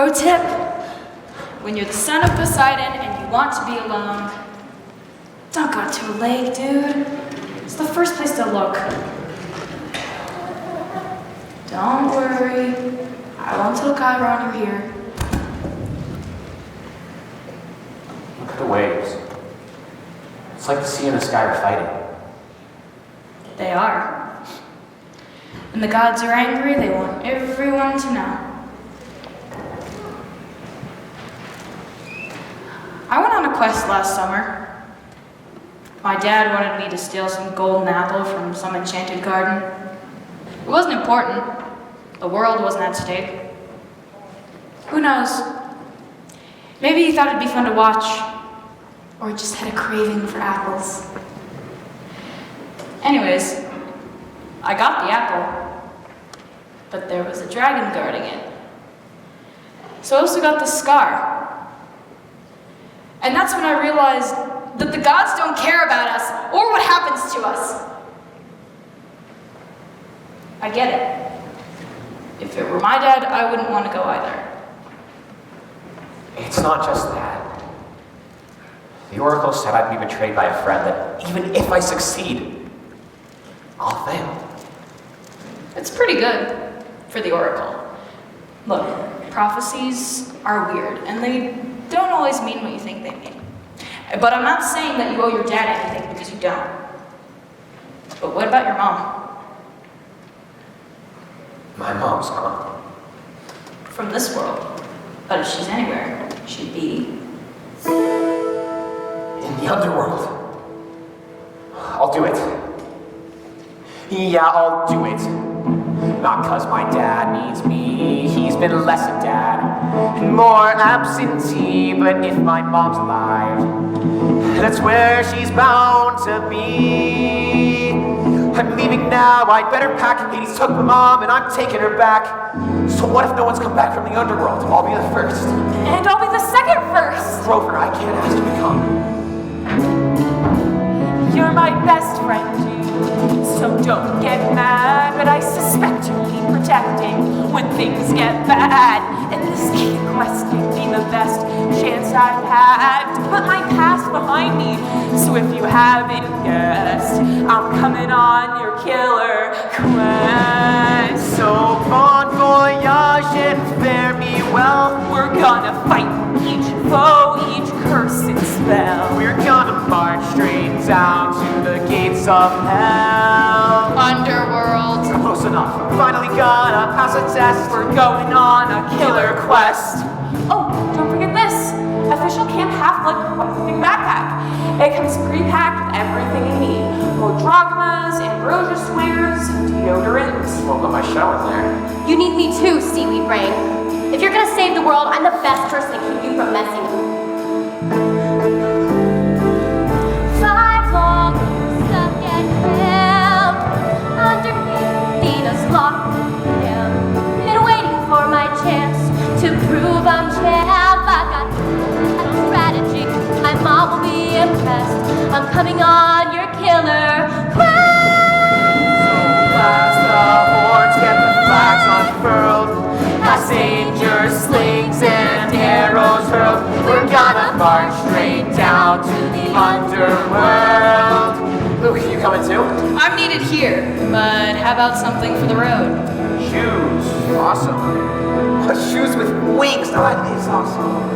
Pro tip, when you're the son of Poseidon and you want to be alone, don't go to a lake, dude. It's the first place to look. Don't worry, I won't tell Chiron you're here. Look at the waves. It's like the sea and the sky are fighting. They are. When the gods are angry, they want everyone to know. I went on a quest last summer. My dad wanted me to steal some golden apple from some enchanted garden. It wasn't important. The world wasn't at stake. Who knows? Maybe he thought it'd be fun to watch, or he just had a craving for apples. Anyways, I got the apple, but there was a dragon guarding it. So I also got the scar. And that's when I realized that the gods don't care about us or what happens to us. I get it. If it were my dad, I wouldn't want to go either. It's not just that. The Oracle said I'd be betrayed by a friend, that even if I succeed, I'll fail. It's pretty good for the Oracle. Look, prophecies are weird, and they don't always mean what you think they mean. But I'm not saying that you owe your dad anything, because you don't. But what about your mom? My mom's gone. From this world. But if she's anywhere, she'd be... In the underworld. I'll do it. Yeah, I'll do it. Not cause my dad needs me, he's been less a dad and more absentee. But if my mom's alive, that's where she's bound to be. I'm leaving now, I'd better pack. Hades took my mom and I'm taking her back. So what if no one's come back from the underworld? I'll be the first. And I'll be the second first. Grover, I can't ask you to come. You're my best friend, dude. So don't get mad, but I suspect you'll need protecting when things get bad. And this quest may be the best chance I've had to put my past behind me. So if you haven't guessed, I'm coming on your killer quest. So bon voyage and fare me well. We're gonna fight each foe, each curse and spell. We're gonna march straight down to the gates of hell. Underworld. Close enough. Finally gonna pass a test. We're going on a killer quest. Oh, don't forget this. Official Camp Half-Blood questing backpack. It comes pre-packed with everything you need. Drachmas, ambrosia squares, deodorants. Won't let my show in there. You need me too, seaweed brain. If you're gonna save the world, I'm the best person to keep you from messing with me. 5 long years stuck and cramped underneath Dina's locked him. Been waiting for my chance to prove I'm champ. I've got a strategy. My mom will be impressed. I'm coming on your killer quest. Blast the horns, get the flags unfurled. Past danger slings and arrows hurled. We're gonna march straight down to the underworld. Luke, you coming too? I'm needed here, but how about something for the road? Shoes. Awesome. Shoes with wings. Now that is awesome.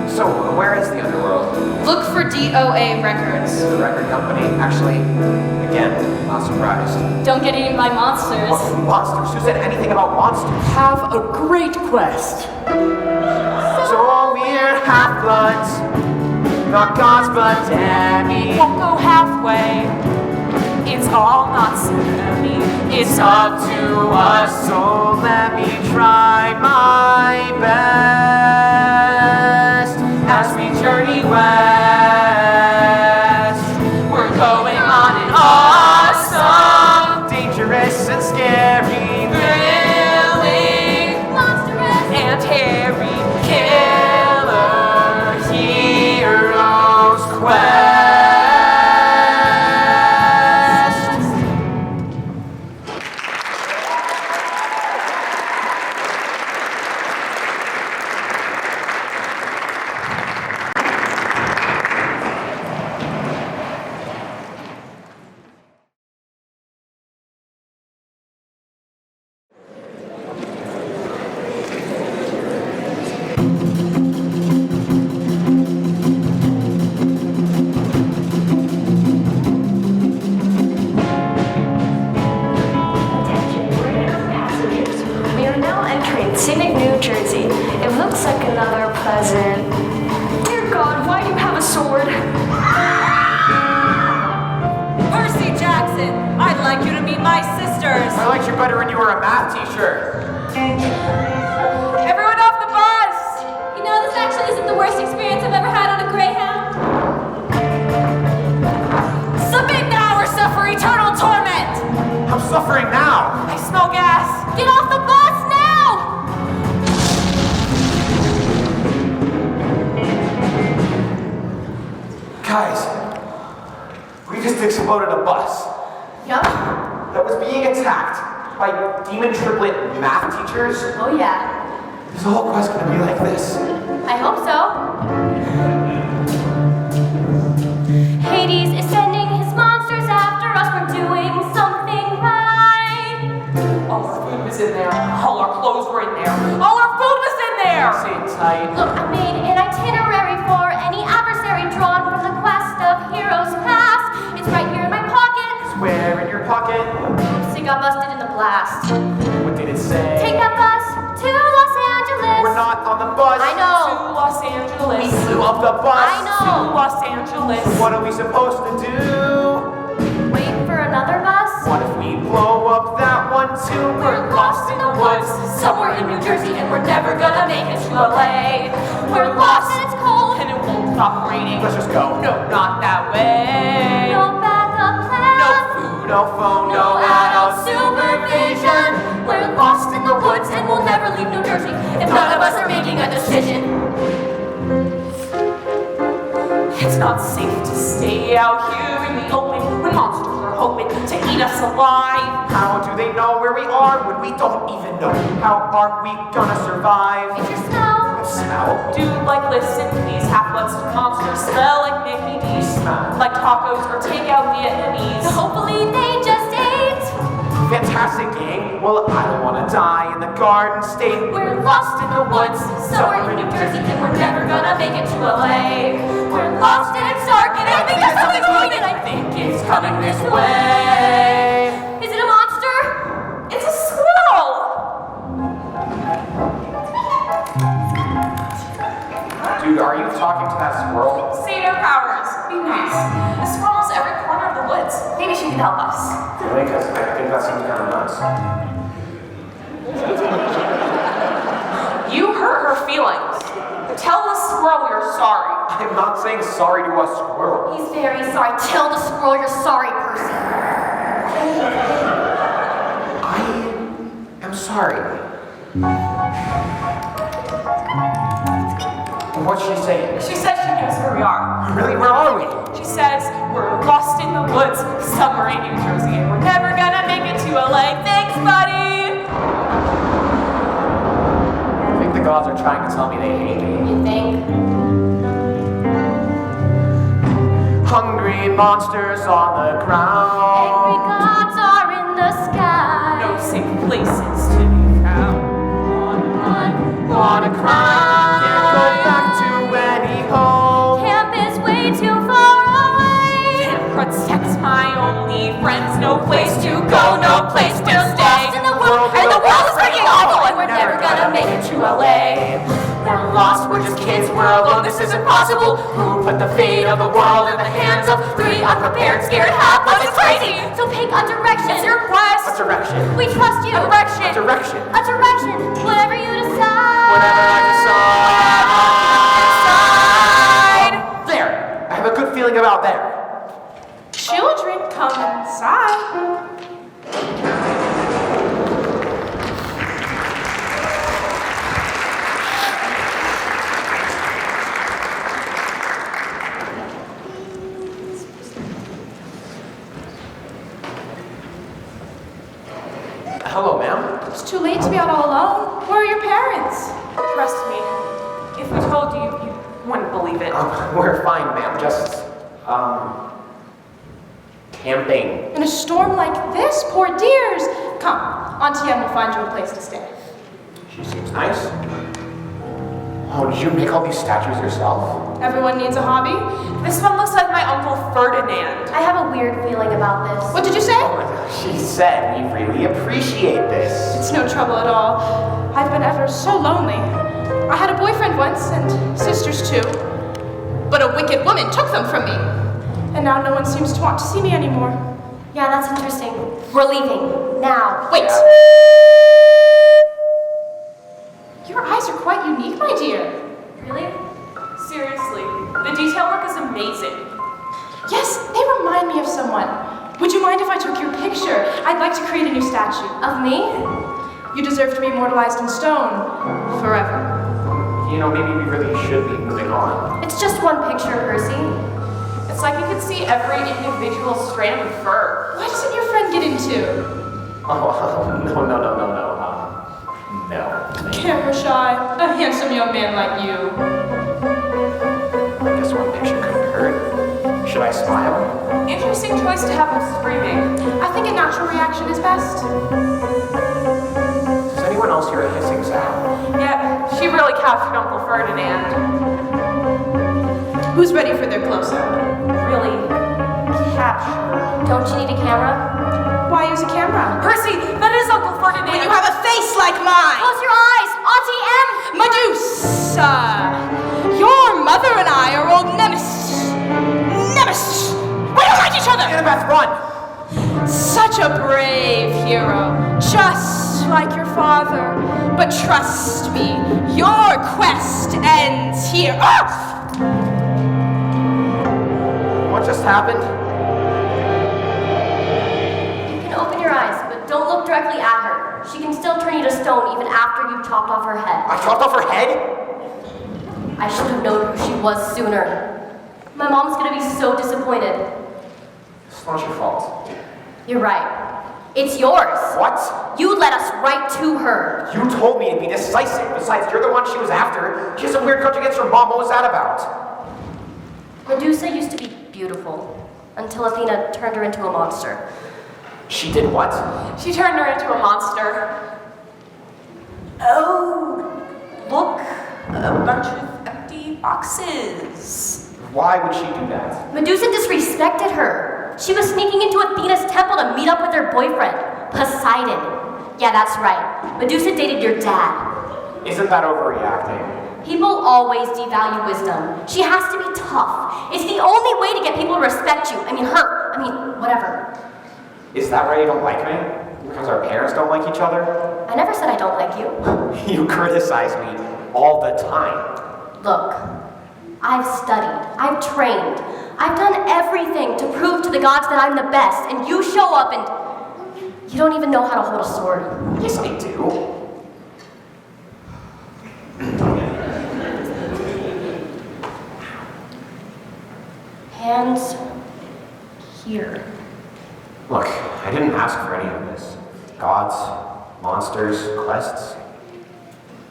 So, where is the underworld? Look for DOA Records. The record company. Actually, again, not surprised. Don't get eaten by monsters. What monsters? Who said anything about monsters? Have a great quest. So we're half-bloods, not gods but Danny. Won't go halfway. It's all not semi. It's up to us, so let me try my best as we journey west. We're going on an awesome, Dangerous and scary, thrilling, Monstrous. and hairy killer heroes quest. sword. Percy Jackson, I'd like you to meet my sisters. I liked you better when you were a math teacher. Everyone off the bus! You know, this actually isn't the worst experience I've ever had on a Greyhound. Submit now or suffer eternal torment! I'm suffering now. I smell gas. Get off the bus now! Guys, we just exploded a bus Yup. that was being attacked by demon triplet math teachers. Oh yeah. Is the whole quest gonna be like this? I hope so. Hades is sending his monsters after us. We're doing something right. All our food was in there. All our clothes were in there. All our food was in there! Sit tight. Look, I made an itinerary for any adversary drawn from the quest of heroes past. It's right here in my pocket. Where in your pocket? Oops, it got busted in the blast. What did it say? Take that bus to Los Angeles. We're not on the bus. I To know. Los Angeles. We flew up the bus. I know. To Los Angeles. What are we supposed to do? Wait for another bus. What if we blow up that one too? We're lost in the woods, somewhere in New Jersey, and we're never gonna make it to LA. We're lost And it's cold. And it won't stop raining. Let's just go. No, not that way. No backup plan. No food. No phone, no adult supervision. We're lost in the woods and we'll never leave New Jersey if none of us are making a decision. It's not safe to stay out here in the open when monsters are hoping to eat us alive. How do they know where we are when we don't even know? How are we gonna survive? It's your smell. Smell? Dude, like, listen, please. Half-bloods monsters smell like Mickey D's. Like tacos or takeout Vietnamese. Hopefully they just ate. Fantastic gang. Well, I don't wanna die in the Garden State. We're lost in the woods, somewhere in New Jersey, and we're never gonna make it to LA. We're lost and it's dark, and I think there's something moving, and I think it's coming this way. Is it a monster? It's a squirrel! Dude, are you talking to that squirrel? Satyr powers. Be nice. The squirrel's every corner of the woods. Maybe she can help us. Really? Because I think that seems kind of nuts. You hurt her feelings. Tell the squirrel you're sorry. I'm not saying sorry to a squirrel. He's very sorry. Tell the squirrel you're sorry, Percy. I am sorry. What's she saying? She says she knows where we are. Really? Where are we? She says we're lost in the woods somewhere in New Jersey and we're never gonna make it to LA. Thanks, buddy! I think the gods are trying to tell me they hate me. You think? Hungry monsters on the Angry ground. gods are in the sky. No safe places to be found. Wanna cry? Can't go back to any home. Camp is way too far away. Can't protect my only friends. No place to go, no place to stay. Lost in the woods, And the world is freaking awful and we're never gonna make it to LA. We're lost, we're just kids, we're alone, this isn't possible. Who put the fate of the world in the hands of three unprepared, scared half-bloods? It's crazy! So pick a direction. It's your quest! A direction. We trust you. Direction! Direction. A direction. Whatever you decide. Whatever I Inside! decide. There. I have a good feeling about there. Children, come inside. Hello, ma'am. It's too late to be out all alone. Where are your parents? Trust me, if we told you, you wouldn't believe it. We're fine, ma'am. Just, camping. In a storm like this? Poor dears. Come, Auntie Em will find you a place to stay. She seems nice. Oh, did you make all these statues yourself? Everyone needs a hobby. This one looks like my Uncle Ferdinand. I have a weird feeling about this. What did you say? She said we really appreciate this. It's no trouble at all. I've been ever so lonely. I had a boyfriend once, and sisters too. but a wicked woman took them from me. And now no one seems to want to see me anymore. Yeah, that's interesting. We're leaving. Now. Wait. Your eyes are quite unique, my dear. Really? Seriously, the detail work is amazing. Yes, they remind me of someone. Would you mind if I took your picture? I'd like to create a new statue. Of me? You deserve to be immortalized in stone forever. You know, maybe we really should be moving on. It's just one picture, Percy. It's like you could see every individual strand of fur. What doesn't your friend get into? Oh, no. No. Camera shy, a handsome young man like you. I guess one picture couldn't hurt. Should I smile? Interesting choice to have him screaming. I think a natural reaction is best. Does anyone else hear a hissing sound? Yeah, she really captured Uncle Ferdinand. Who's ready for their close-up? Really captured. Don't you need a camera? Why use a camera? Percy, that is Uncle Ferdinand. When you have a face like mine! Close your eyes! Auntie M! Medusa! Your mother and I are old nemesis. Nemesis! We don't like each other! Annabeth, run! Such a brave hero, just like your father. But trust me, your quest ends here. Ah! What just happened? You can open your eyes, but don't look directly at her. She can still turn you to stone even after you've chopped off her head. I chopped off her head? I should have known who she was sooner. My mom's gonna be so disappointed. It's not your fault. You're right. It's yours. What? You led us right to her. You told me to be decisive. Besides, you're the one she was after. She has some weird grudge against her mom. What was that about? Medusa used to be beautiful until Athena turned her into a monster. She did what? She turned her into a monster. Oh, look, a bunch of empty boxes. Why would she do that? Medusa disrespected her. She was sneaking into Athena's temple to meet up with her boyfriend, Poseidon. Yeah, that's right. Medusa dated your dad. Isn't that overreacting? People always devalue wisdom. She has to be tough. It's the only way to get people to respect you. Whatever. Is that why you don't like me? Because our parents don't like each other? I never said I don't like you. You criticize me all the time. Look, I've studied, I've trained, I've done everything to prove to the gods that I'm the best, and you show up and you don't even know how to hold a sword. Yes, I do. Hands here. Look, I didn't ask for any of this. Gods, monsters, quests.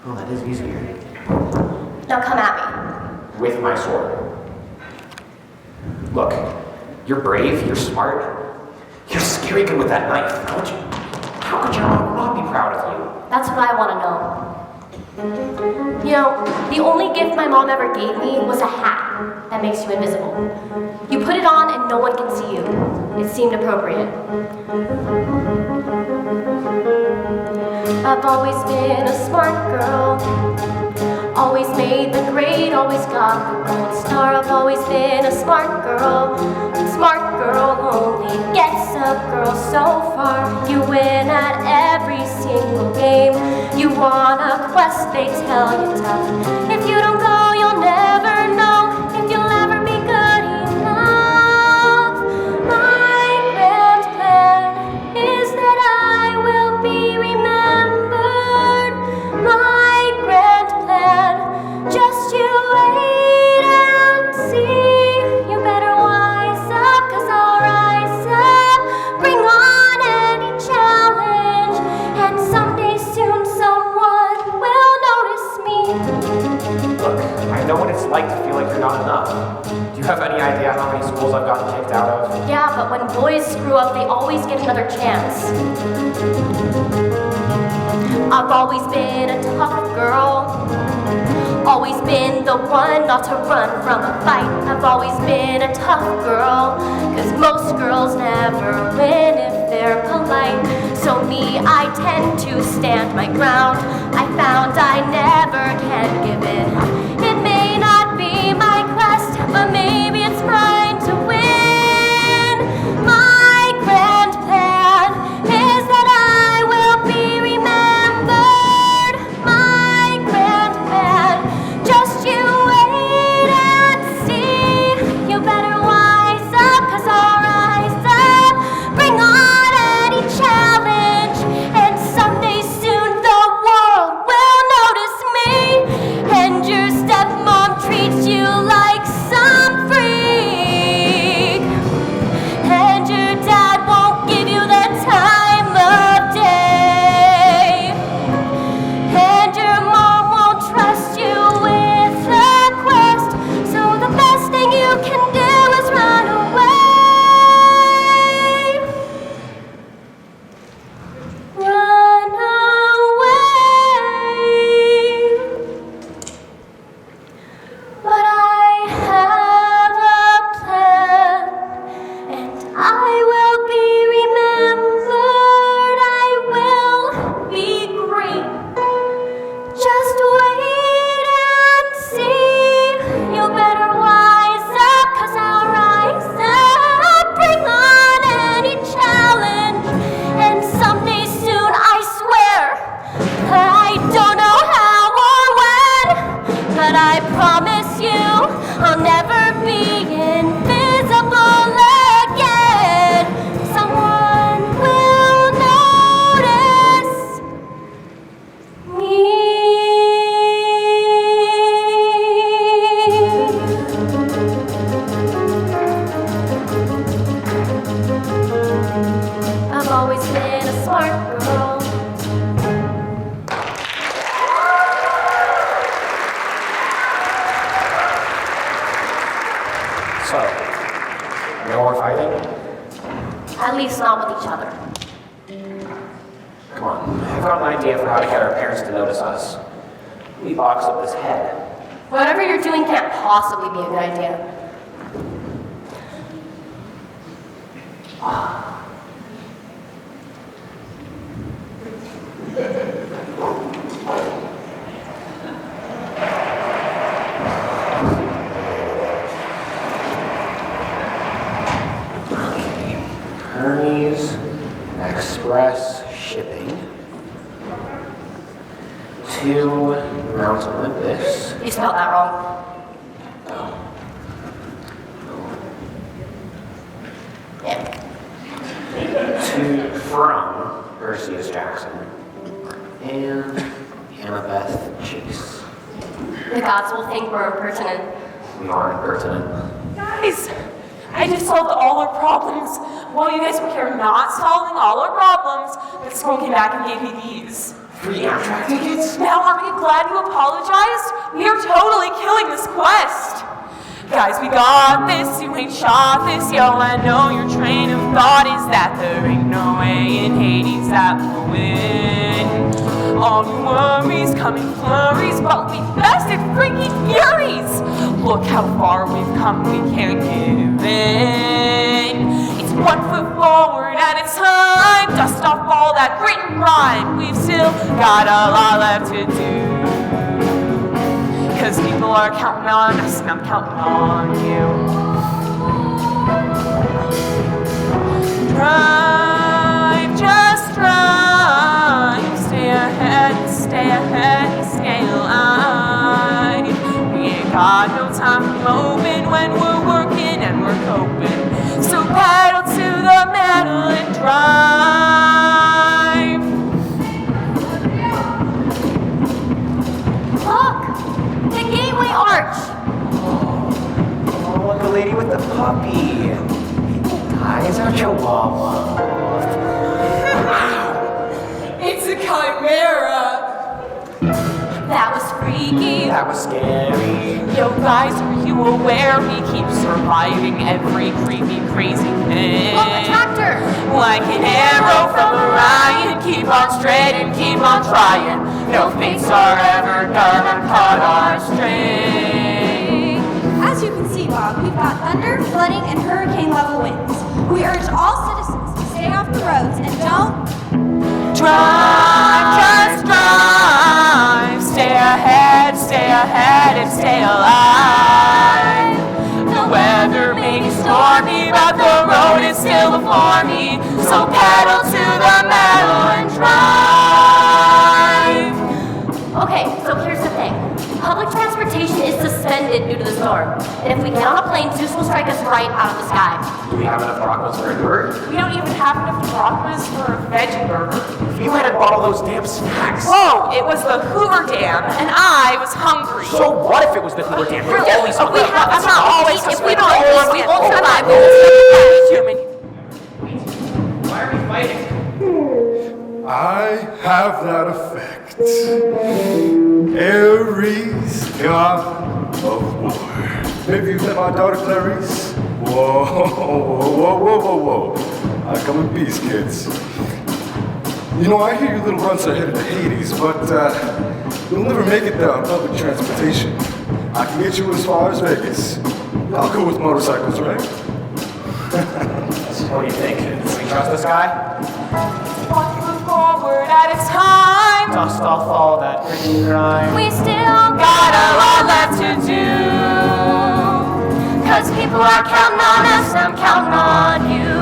Oh, that is easier. Now come at me. With my sword. Look, you're brave, you're smart. You're scary good with that knife. How could your mom not be proud of you? That's what I want to know. You know, the only gift my mom ever gave me was a hat that makes you invisible. You put it on and no one can see you. It seemed appropriate. I've always been a smart girl. Always made the grade, always got the gold star. I've always been a smart girl. Smart girl only gets a girl so far. You win at every single game. You want a quest, they tell you tough. If you don't go, you'll never know if you'll ever be good enough. My grand plan is that I will be remembered. My grand plan, just you wait and see. You better wise up, 'cause I'll rise up. Bring on any challenge, and someday soon someone will notice me. Look, I know what it's like to feel like you're not enough. Do you have any idea how many schools I've gotten kicked out of? Yeah, but when boys screw up, they always get another chance. I've always been a tough girl. Always been the one not to run from a fight. I've always been a tough girl, 'cause most girls never win if they're polite. So me, I tend to stand my ground. I found I never can give in. It may not be my quest, So, no more fighting? At least not with each other. Come on, I've got an idea for how to get our parents to notice us. We box up this head. Whatever you're doing can't possibly be a good idea. Hermes Express Shipping to Mount Olympus. You spelled that wrong. Yeah. From Percy Jackson and Annabeth Chase. The gods will think we're impertinent. We are impertinent. Guys, I just solved all our problems while you guys were here not solving all our problems. But Scroll came back and gave me these. Free Amtrak tickets? Now aren't you glad you apologized? We are totally killing this quest. Guys, we got this, you ain't shot this, yo, I know your train of thought is that there ain't no way in Hades that we'll win. All your worries come in flurries, but we bested freaking furies. Look how far we've come, we can't give in. It's 1 foot forward at a time, dust off all that grit and grime. We've still got a lot left to do. Cause people are counting on us and I'm counting on you. Drive, just drive. Stay ahead, stay ahead, stay alive. We ain't got no time for moping when we're working and we're coping. So pedal to the metal and drive. Look! The gateway arch! Oh, look, the lady with the puppy. Eyes are Chihuahua. It's a chimera. That was freaky. That was scary. Yo guys, are you aware we keep surviving every creepy, crazy thing? Look, the tractor! Like an arrow from Orion, keep on straight and keep on trying. No fates are ever gonna cut our string. As you can see, Bob, we've got thunder, flooding, and hurricane-level winds. We urge all citizens to stay off the roads and don't Drive, just drive. Stay ahead, and stay alive. The weather may be stormy, but the road is still before me. So pedal to the metal and drive. Okay, so here's the thing. Public transportation is suspended due to the storm. And if we get on a plane, Zeus will strike us right out of the sky. Do we have enough Rockwells for a bird? We don't even have enough drachmas for a veggie burger. If you hadn't bought all those damn snacks. Whoa, it was the Hoover Dam, and I was hungry. So what if it was the Hoover Dam? You're always I'm hungry. not always. If we don't eat, we won't survive. Human. Why are we fighting? I have that effect. Ares, god of war. Maybe you've met my daughter Clarice? Whoa, whoa, whoa, whoa, whoa. I come in peace, kids. You know, I hear you little runts are headed to Hades, but you'll never make it there on public transportation. I can get you as far as Vegas. I'll go with motorcycles, right? What do you think? Do we trust this guy? 1 foot forward at a time. Dust off all that freaking grime. We still Got a lot left to do. Cause people are counting on us, I'm counting on you.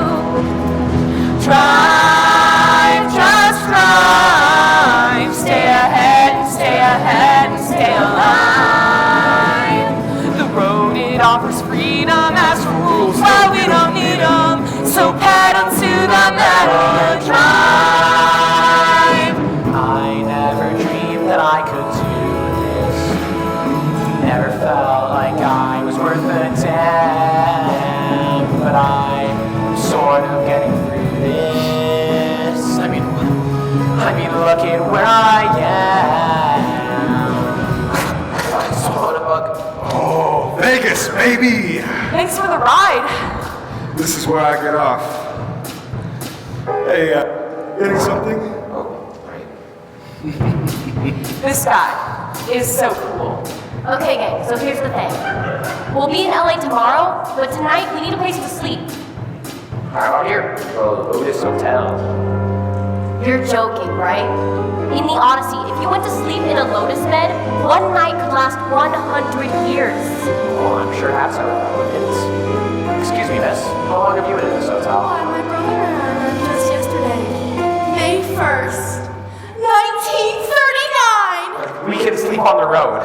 Drive, just drive. Stay ahead, and stay alive. The road, it offers freedom as rules, but we don't need them. So pedal to the metal and drive. I never dreamed that I could do this. Never felt like I was worth a damn. But I'm sort of getting through this. I mean, look at where I am. I swallowed a bug. Oh, Vegas, baby! Thanks for the ride. This is where I get off. Hey, getting something? Oh, right. This guy is so cool. Okay, gang, so here's the thing. We'll be in LA tomorrow, but tonight we need a place to sleep. How about here? Oh, Lotus Hotel. You're joking, right? In the Odyssey, if you went to sleep in a lotus bed, one night could last 100 years. Oh, I'm sure that's how it is. Excuse me, miss. How long have you been in this hotel? Oh, my brother arrived just yesterday. May 1st, 1939! We can sleep on the road.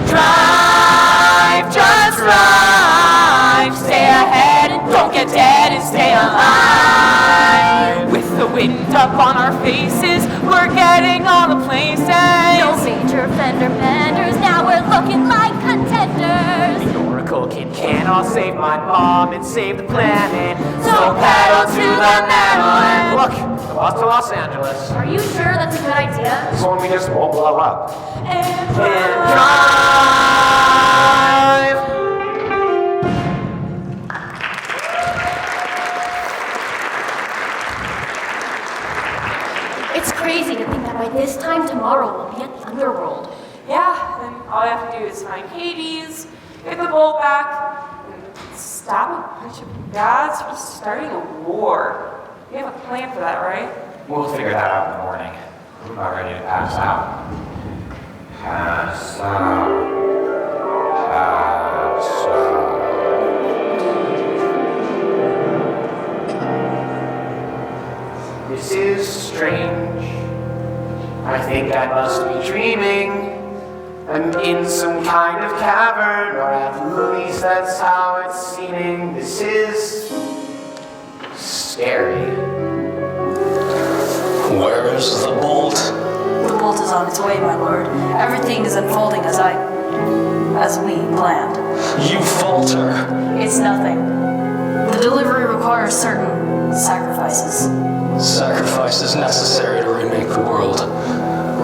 Drive, just drive. Stay ahead and don't get dead and stay alive. With the wind up on our faces, we're getting all the places. No major fender benders, now we're looking like contenders. The Oracle Kid cannot save my mom and save the planet. So pedal to the metal and look, the bus to Los Angeles. Are you sure that's a good idea? This one we just won't blow up. And Drive! It's crazy to think that by this time tomorrow we'll be at the underworld. yeah, then all you have to do is find Hades, get the bolt back, and stop a bunch of gods from starting a war. You have a plan for that, right? We'll figure that out in the morning. I'm about ready to pass out. Pass out. Pass out. This is strange. I think I must be dreaming. I'm in some kind of cavern, or at least that's how it's seeming. This is scary. Where is the bolt? The bolt is on its way, my lord. Everything is unfolding as we planned. You falter. It's nothing. The delivery requires certain sacrifices. Sacrifice is necessary to remake the world.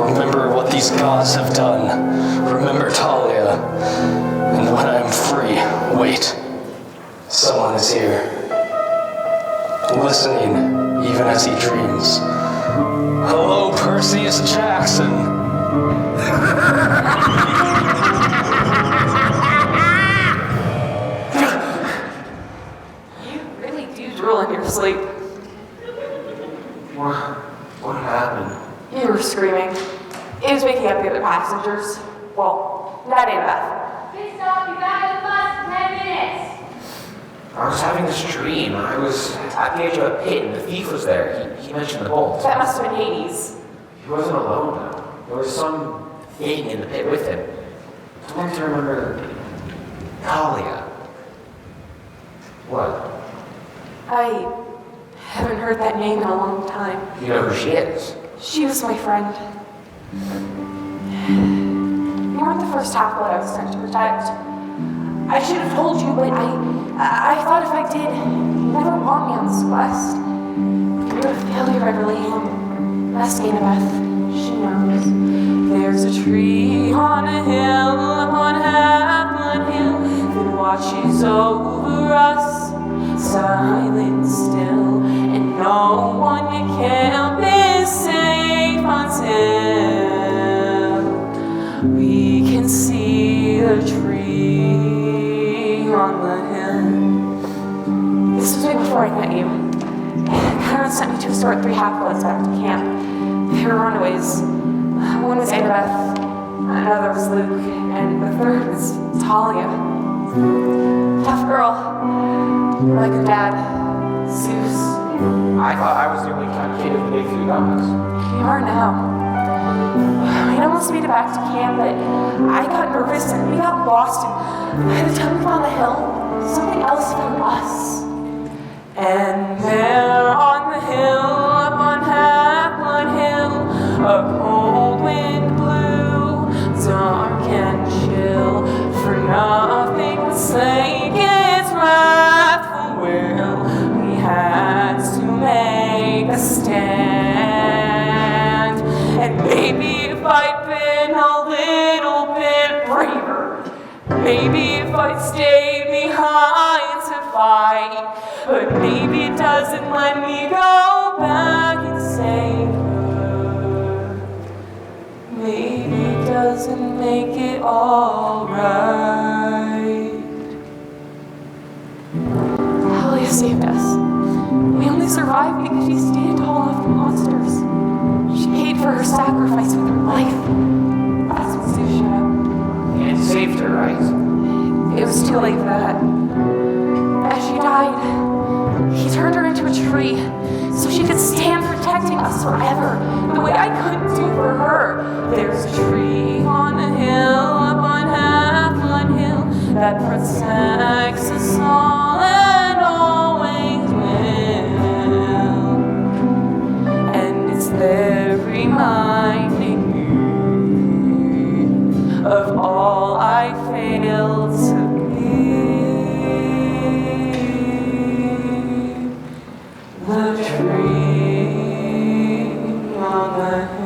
Remember what these gods have done. Remember Talia. And when I am free, wait. Someone is here. Listening, even as he dreams. Hello, Perseus Jackson. You really do drool in your sleep. What happened? You were screaming. It was waking up the other passengers. Well, not Annabeth. Please stop, you got to the bus in 10 minutes. I was having this dream. I was at the edge of a pit and the thief was there. He mentioned the bolt. That must have been Hades. He wasn't alone though. There was some thing in the pit with him. I want to remember Talia. What? I haven't heard that name in a long time. You know who she is? She was my friend. You weren't the first half-blood I was sent to protect. I should have told you, but I thought if I did, you'd never want me on this quest. You're a failure, I really am. Ask Annabeth. She knows. There's a tree on a hill, upon Half-Blood Hill, that watches over us, silent still, and no one in camp is safe until we can see the tree on the hill. This was way before I met you. Karen sent me to escort 3 half-bloods back to camp. They were runaways. One was Annabeth, another was Luke, and the third was Talia. Tough girl, like her dad, Zeus. I thought I was the only kind of kid who made 3 gods. You are now. We almost made it back to camp, but I got nervous and we got lost, and by the time we found the hill, something else found us. And there on the hill, up on Half-Blood Hill, a cold wind blew, dark and chill, for nothing would slake its wrathful will. We had to make a stand, and maybe if I'd been a little bit braver, Maybe if I stayed behind to fight, but maybe it doesn't let me go back and save her. Maybe it doesn't make it all right. Talia saved us. We only survived because she stayed tall enough for monsters. She paid for her sacrifice with her life. That's what Zeus showed up. And saved her, right? It was too late for that. As she died, he turned her into a tree so she could stand protecting us forever, the way I couldn't do for her. There's a tree on a hill, up on Half-Blood Hill, that protects us all and always will. And it's there reminding me of all I failed to be. The tree on the hill.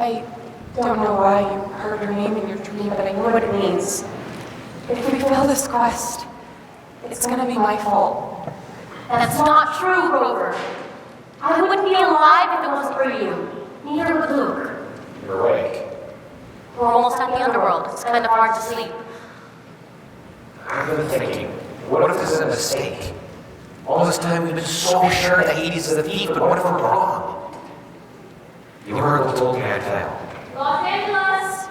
I don't know why you heard her name in your dream, but I know what it means. If we fail this quest, it's gonna be my fault. That's not true, Grover. I wouldn't be alive if it wasn't for you. Neither would Luke. You're awake. We're almost at the underworld. It's kind of hard to sleep. I've been thinking, what if this is a mistake? All this time we've been so sure that Hades is the thief, but what if we're wrong? The Oracle told me I'd fail. Los Angeles!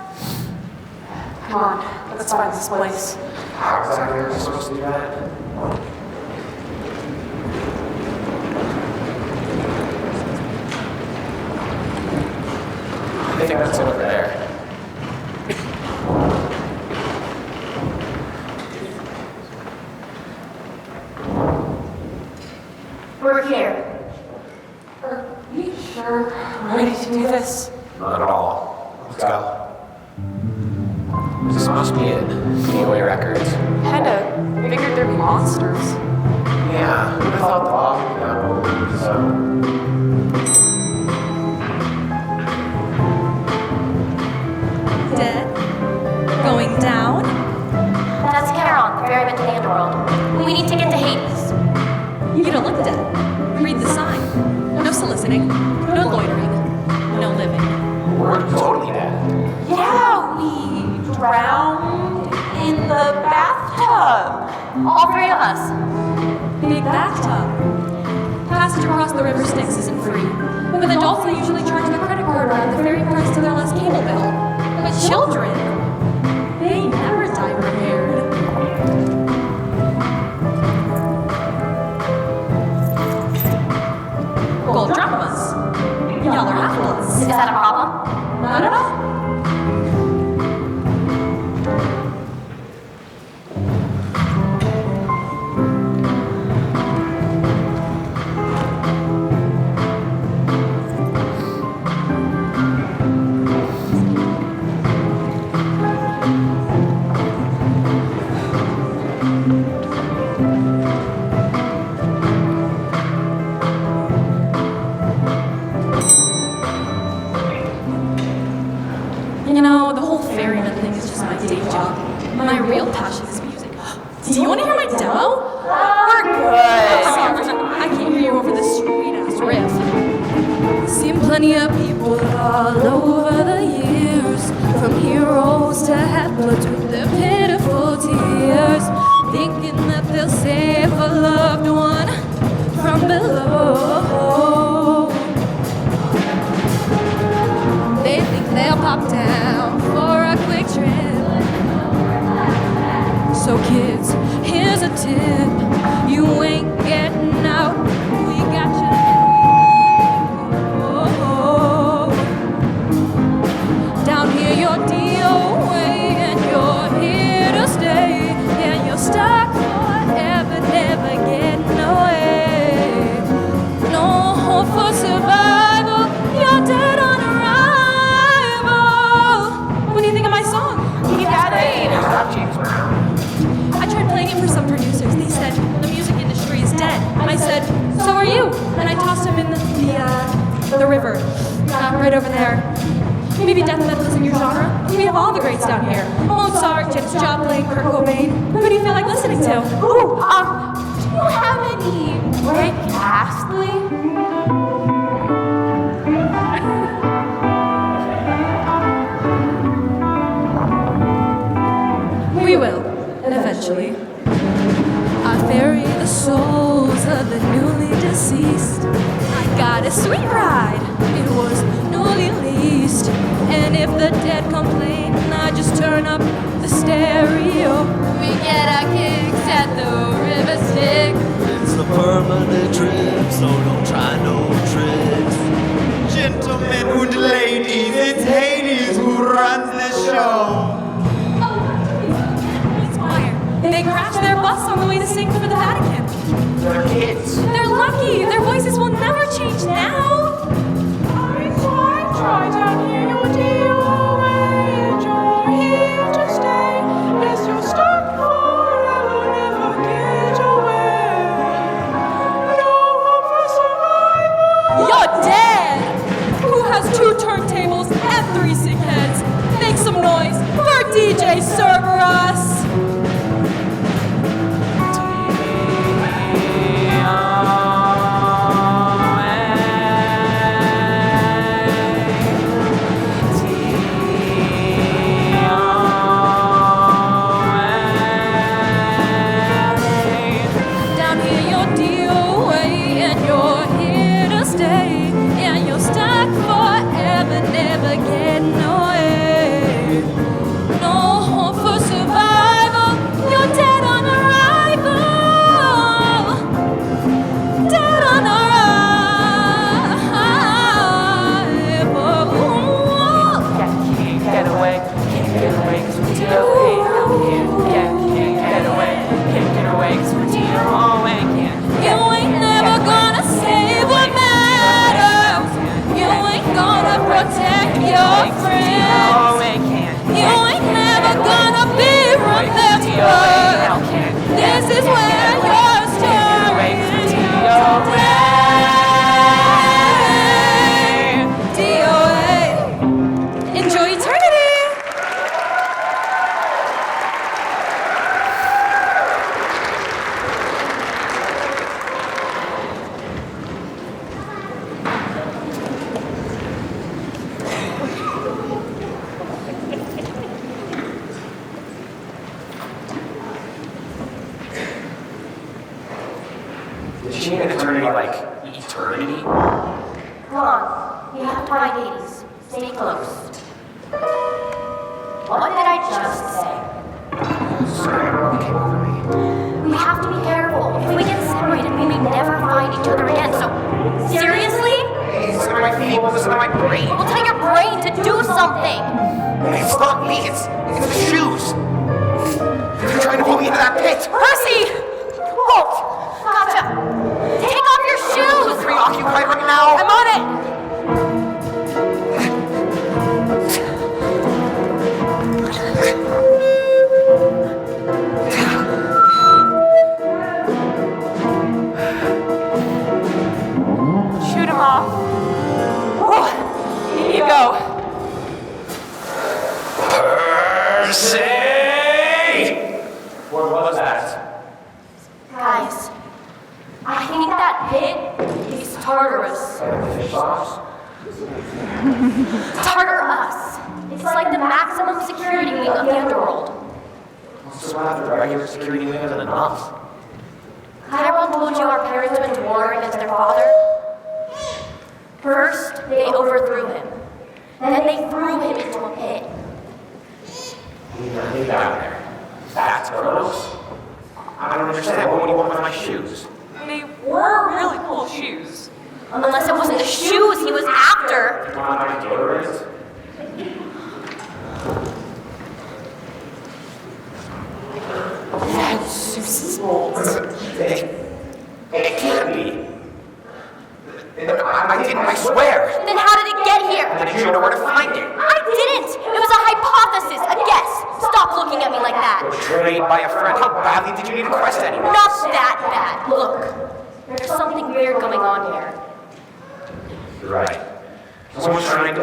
Come on, let's find this place. How exactly are we supposed to do that? I think that's over there. We're here. Are we sure we're ready to do this? Not at all. Let's go. This must be it. Gateway records. Kinda figured there'd be monsters. Yeah, who'd have thought the law would be so. Dead? Going down? That's Charon, the ferryman to the underworld. We need to get to Hades. You don't look dead. Read the sign. No soliciting, no loitering, no living. We're totally dead. Yeah, we drowned in the bathtub. All three of us. Big bathtub. Passage across the river Styx isn't free, but adults will usually charge their credit card around the ferry price to their last cable bill. But children, they never die prepared. Gold drachmas. Y'all are athletes. Is that a problem? Not at all. You know, the whole ferryman thing is just my day job. My real passion is music. Do you want to hear my demo? We're good. I can't hear you over this sweet-ass riff. Seen plenty of people all over the years, from heroes to half-bloods with their pitiful tears, thinking that they'll save a loved one from below. They think they'll pop down for a quick trip. So kids, here's a tip. You ain't getting out. We got you. Oh. Down here you're DOA and you're here to stay. And you're stuck forever, never getting away. No hope for survival. You're dead on arrival. right over there. Maybe death metal isn't your genre. We have all the greats down here. Mozart, Janis Joplin, Kurt Cobain. Who do you feel like listening to? Ooh, do you have any Rick Astley? We will, eventually. I ferry the souls of the newly deceased. I got a sweet ride, it was newly leased. And if the dead complain, I just turn up the stereo. We get our kicks at the River Styx. It's a permanent trip, so don't try no tricks. Gentlemen and ladies, it's Hades who runs the show. They crashed their bus on the way to sing for the Vatican. They're kids. They're lucky. Their voices will never change now. Try down here, your DOA, and you're here to stay. Yes, you're stuck forever, never get away. No hope for survival. You're dead! Who has 2 turntables and 3 sick heads? Make some noise for DJ Cerberus! Down here you're DOA and you're here to stay. Yeah, you're stuck forever, never getting away. No hope for survival, you're dead on arrival. Dead on arrival. Can't get away, 'cause we're DOA out here. Can't get away, 'cause we're DOA. You ain't never gonna save what matters. You ain't gonna protect your friends. You ain't never gonna be remembered. This is where your story ends today. DOA. Enjoy eternity. Did she mean eternity like eternity? Come on, we have to find Hades. Stay close. What did I just say? Sorry, everyone came over me. We have to be careful. If we get separated, we may never find each other again. So, seriously? Hey, listen to my feet, listen to my brain. Well, tell your brain to do something. It's not me, it's the shoes. You're trying to pull me into that pit. Percy! Whoa! Gotcha! Take off your shoes! I'm preoccupied right now. I'm on it! Shoot him off. Oh, here you go. Percy! What was that? Guys, I think that pit is Tartarus. Fish sauce? Tartarus. It's like the maximum security wing of the underworld. What's the matter? The regular security wing isn't enough. Chiron told you our parents went to war against their father? First, they overthrew him. Then they threw him into a pit. Leave down there. That's gross. I don't understand. What would you want with my shoes? They were really cool shoes. Unless it wasn't the shoes he was after. You want my deodorant? That's just bold. It can't be. I didn't, I swear. Then how did it get here? Did you know where to find it? I didn't! It was a hypothesis, a guess. Stop looking at me like that. Betrayed by a friend. How badly did you need a quest anyway? Not that bad. Look, there's something weird going on here. You're right. Someone's trying to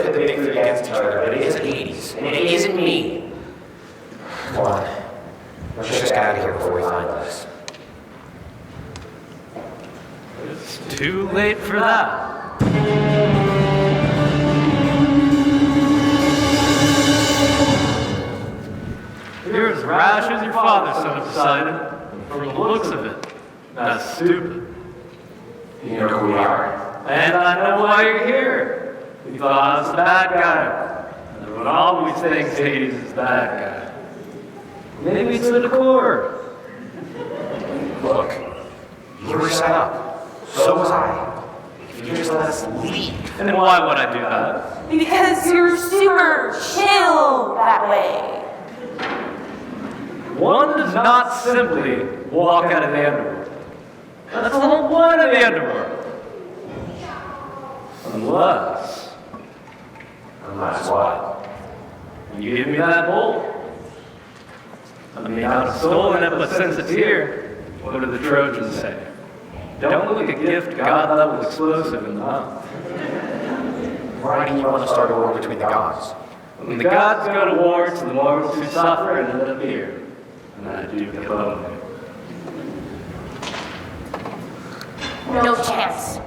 is, and it isn't me. Come on. Let's just get out of here before we find this. It's too late for that. You're as rash as your father, son of Poseidon. From the looks of it, that's stupid. You know who we are. And I know why you're here. You thought I was the bad guy. And everyone always thinks Hades is the bad guy. Maybe it's the decor. Look, you were set up. So was I. If you just let us leave. And why would I do that? Because you're super chill that way. One does not simply walk out of the underworld. That's the whole point of the underworld. Unless what? you give me that bowl. I mean, I've stolen it, but since it's here, what do the Trojans say? Don't look a gift God-level explosive in the mouth. Why do you want to start a war between the gods? When the gods go to war, it's the mortals who suffer and end up here. And I do get lonely. No chance.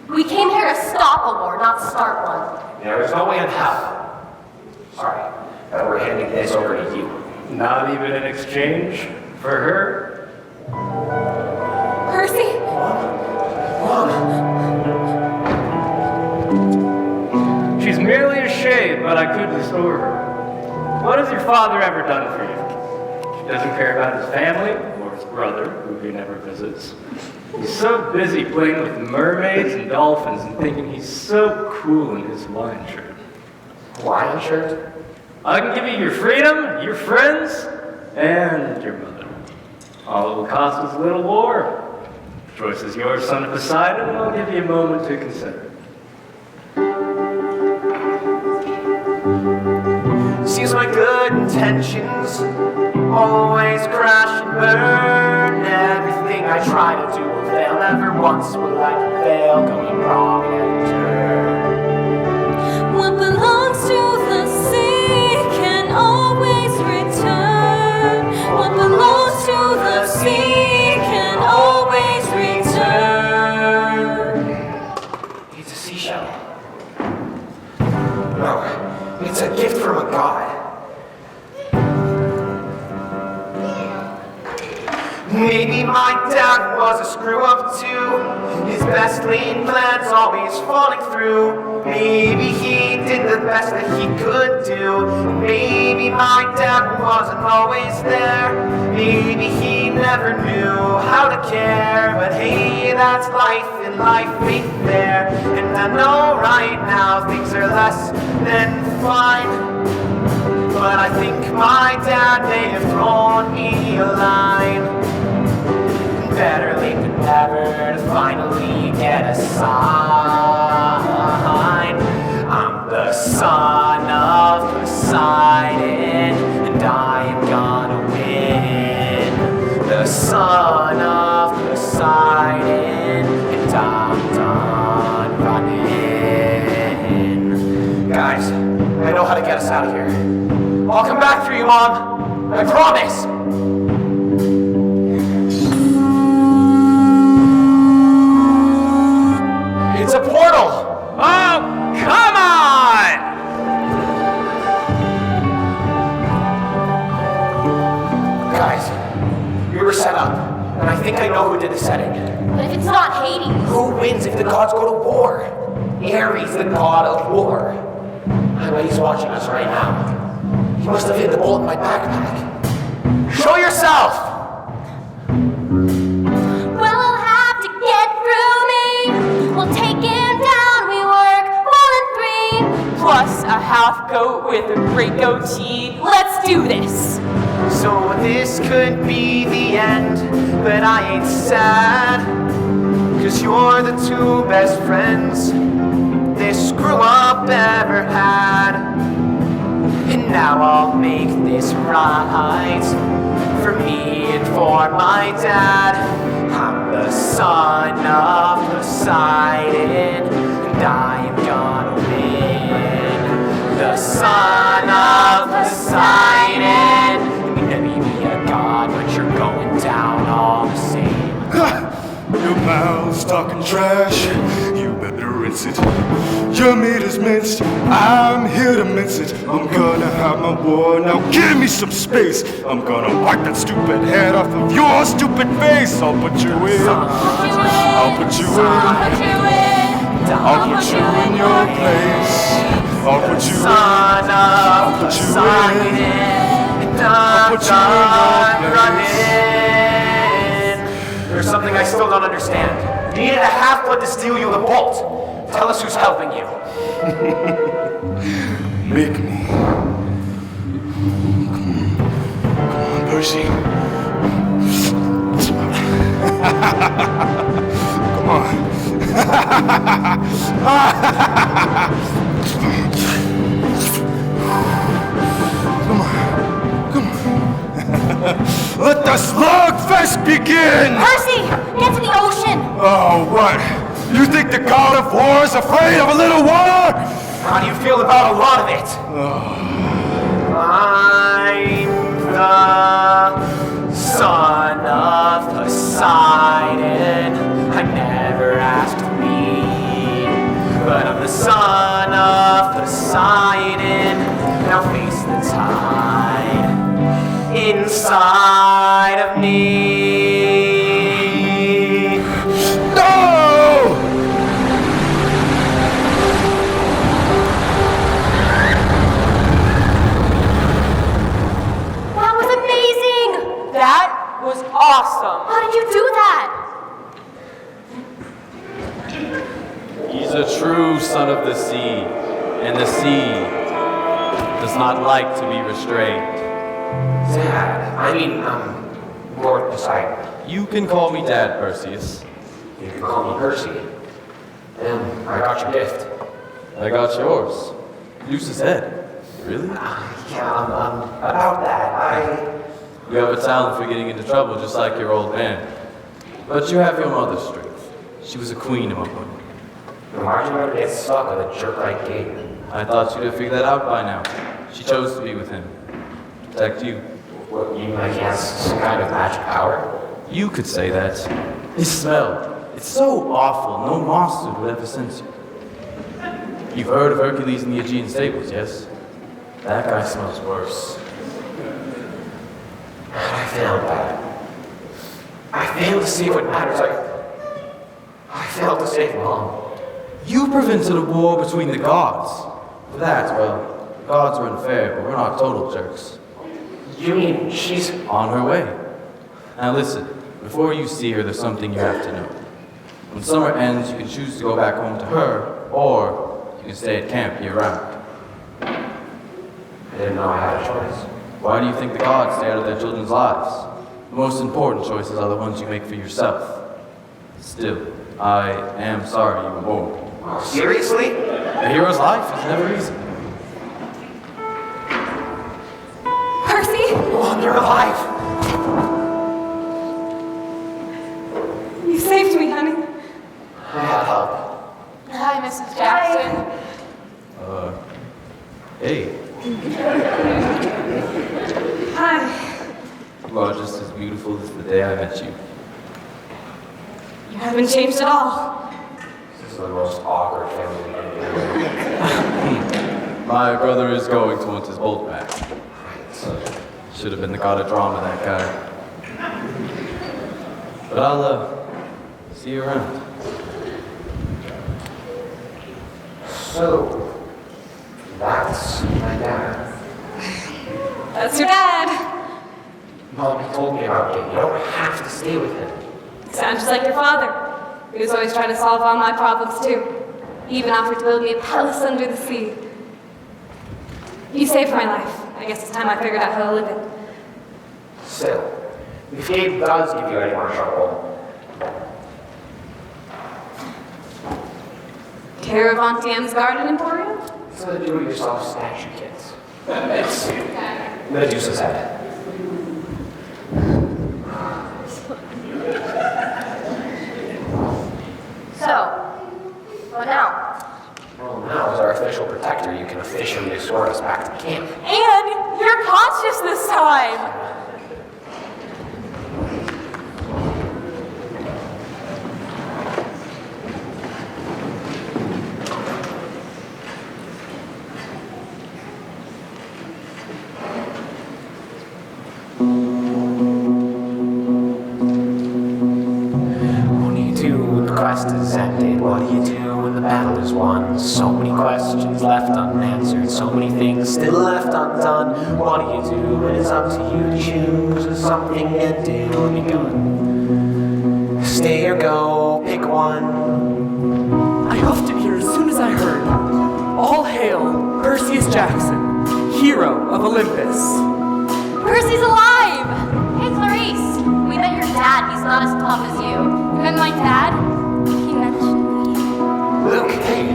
We came here to stop a war, not start one. There is no way in hell. Sorry, that we're handing this over to you. Not even in exchange for her? Percy? She's merely a shade, but I could restore her. What has your father ever done for you? He doesn't care about his family or his brother, who he never visits. He's so busy playing with mermaids and dolphins and thinking he's so cool in his Hawaiian shirt. Hawaiian shirt? I can give you your freedom, your friends, and your mother. All it will cost is a little war. The choice is yours, son of Poseidon, and I'll give you a moment to consider. Seems my good intentions always crash and burn. Everything I try to do will fail. Never once will I fail, going wrong at every turn. What belongs to the sea can always return. What belongs to the sea can always return. It's a seashell. No, it's a gift from a god. Maybe my dad was a screw-up too. His best laid plans always falling through. Maybe he did the best that he could do. Maybe my dad wasn't always there. Maybe he never knew how to care. But hey, that's life, and life ain't fair. And I know right now things are less than fine. But I think my dad may have thrown me a line. Better late than never to finally get a sign. I'm the son of Poseidon, and I am gonna win. The son of Poseidon, and I'm done running. Guys, I know how to get us out of here. I'll come back for you, Mom. I promise. It's a portal! Oh, come on! Guys, we were set up, and I think I know who did the setting. But if it's not Hades, Who wins if the gods go to war? Ares, the god of war. I bet he's watching us right now. He must have hit the bolt in my backpack. Show yourself! well, we'll have to get through me. We'll take him down, we work 1 and 3. Plus a half goat with a great goatee. Let's do this. So this could be the end, but I ain't sad. 'Cause you're the two best friends this screw-up ever had. And now I'll make this right for me and for my dad. I'm the son of Poseidon, and I am gonna win. The son talking trash, you better rinse it. Your meat is minced, I'm here to mince it. I'm gonna have my war, now give me some space. I'm gonna wipe that stupid head off of your stupid face. I'll put you in, I'll put you in, I'll put you in your place. I'll put you in, I'll put you in, I'll put you in your place. There's something I still don't understand. You needed a half-blood to steal you the bolt. Tell us who's helping you. Make me. Come on, Percy. Come on. Come on. Come on. Let the slugfest begin! Percy, get to the ocean! Oh, what? You think the god of war is afraid of a little water? How do you feel about a lot of it? I'm the son of Poseidon. I never asked to be, but I'm the son of Poseidon. Now face the tide inside of me. That was awesome. How did you do that? He's a true son of the sea, and the sea does not like to be restrained. Dad, I mean, Lord Poseidon. You can call me Dad, Perseus. You can call me Percy. And I got your gift. I got yours. Zeus's head. Really? Yeah, about that, You have a talent for getting into trouble just like your old man. But you have your mother's strength. She was a queen among women. Why'd you ever get stuck with a jerk like Gabe? I thought you'd have figured that out by now. She chose to be with him. To protect you. What, you like he has some kind of magic power? You could say that. His smell. It's so awful, no monster would ever sense you. You've heard of Hercules in the Aegean stables, yes? That guy smells worse. I failed that. I failed to see what matters. I failed to save Mom. You prevented a war between the gods. For that, well, the gods are unfair, but we're not total jerks. You mean she's on her way? Now listen, before you see her, there's something you have to know. When summer ends, you can choose to go back home to her, or you can stay at camp year-round. I didn't know I had a choice. Why do you think the gods stay out of their children's lives? The most important choices are the ones you make for yourself. Still, I am sorry you were born. Oh, seriously? A hero's life is never easy. Percy? Oh, you're alive! You saved me, honey. I had help. Hi, Mrs. Jackson. Hey. Hi. You are just as beautiful as the day I met you. You haven't changed at all. This is the most awkward family reunion. My brother is going to want his bolt back. Should have been the god of drama, that guy. But I'll, see you around. So, that's my dad. That's your dad. Mom told me about it. You don't have to stay with him. Sounds just like your father. He was always trying to solve all my problems too. He even offered to build me a palace under the sea. You saved my life. I guess it's time I figured out how to live it. Still, if Gabe does give you any more trouble, Care of Aunt Anne's Garden Emporium? it's the do-it-yourself statue kits. It's Medusa's head. So, what now? Well, now as our official protector, you can officially escort us back to camp. And you're conscious this time. quest is ended. What do you do when the battle is won? So many questions left unanswered, so many things still left undone. What do you do when it's up to you to choose something and do and be gone? Stay or go, pick one. I hoofed it here as soon as I heard. All hail Perseus Jackson, hero of Olympus. Percy's alive! Hey, Clarice, we met your dad. He's not as tough as you. You met my dad? He mentioned me. Luke, hey.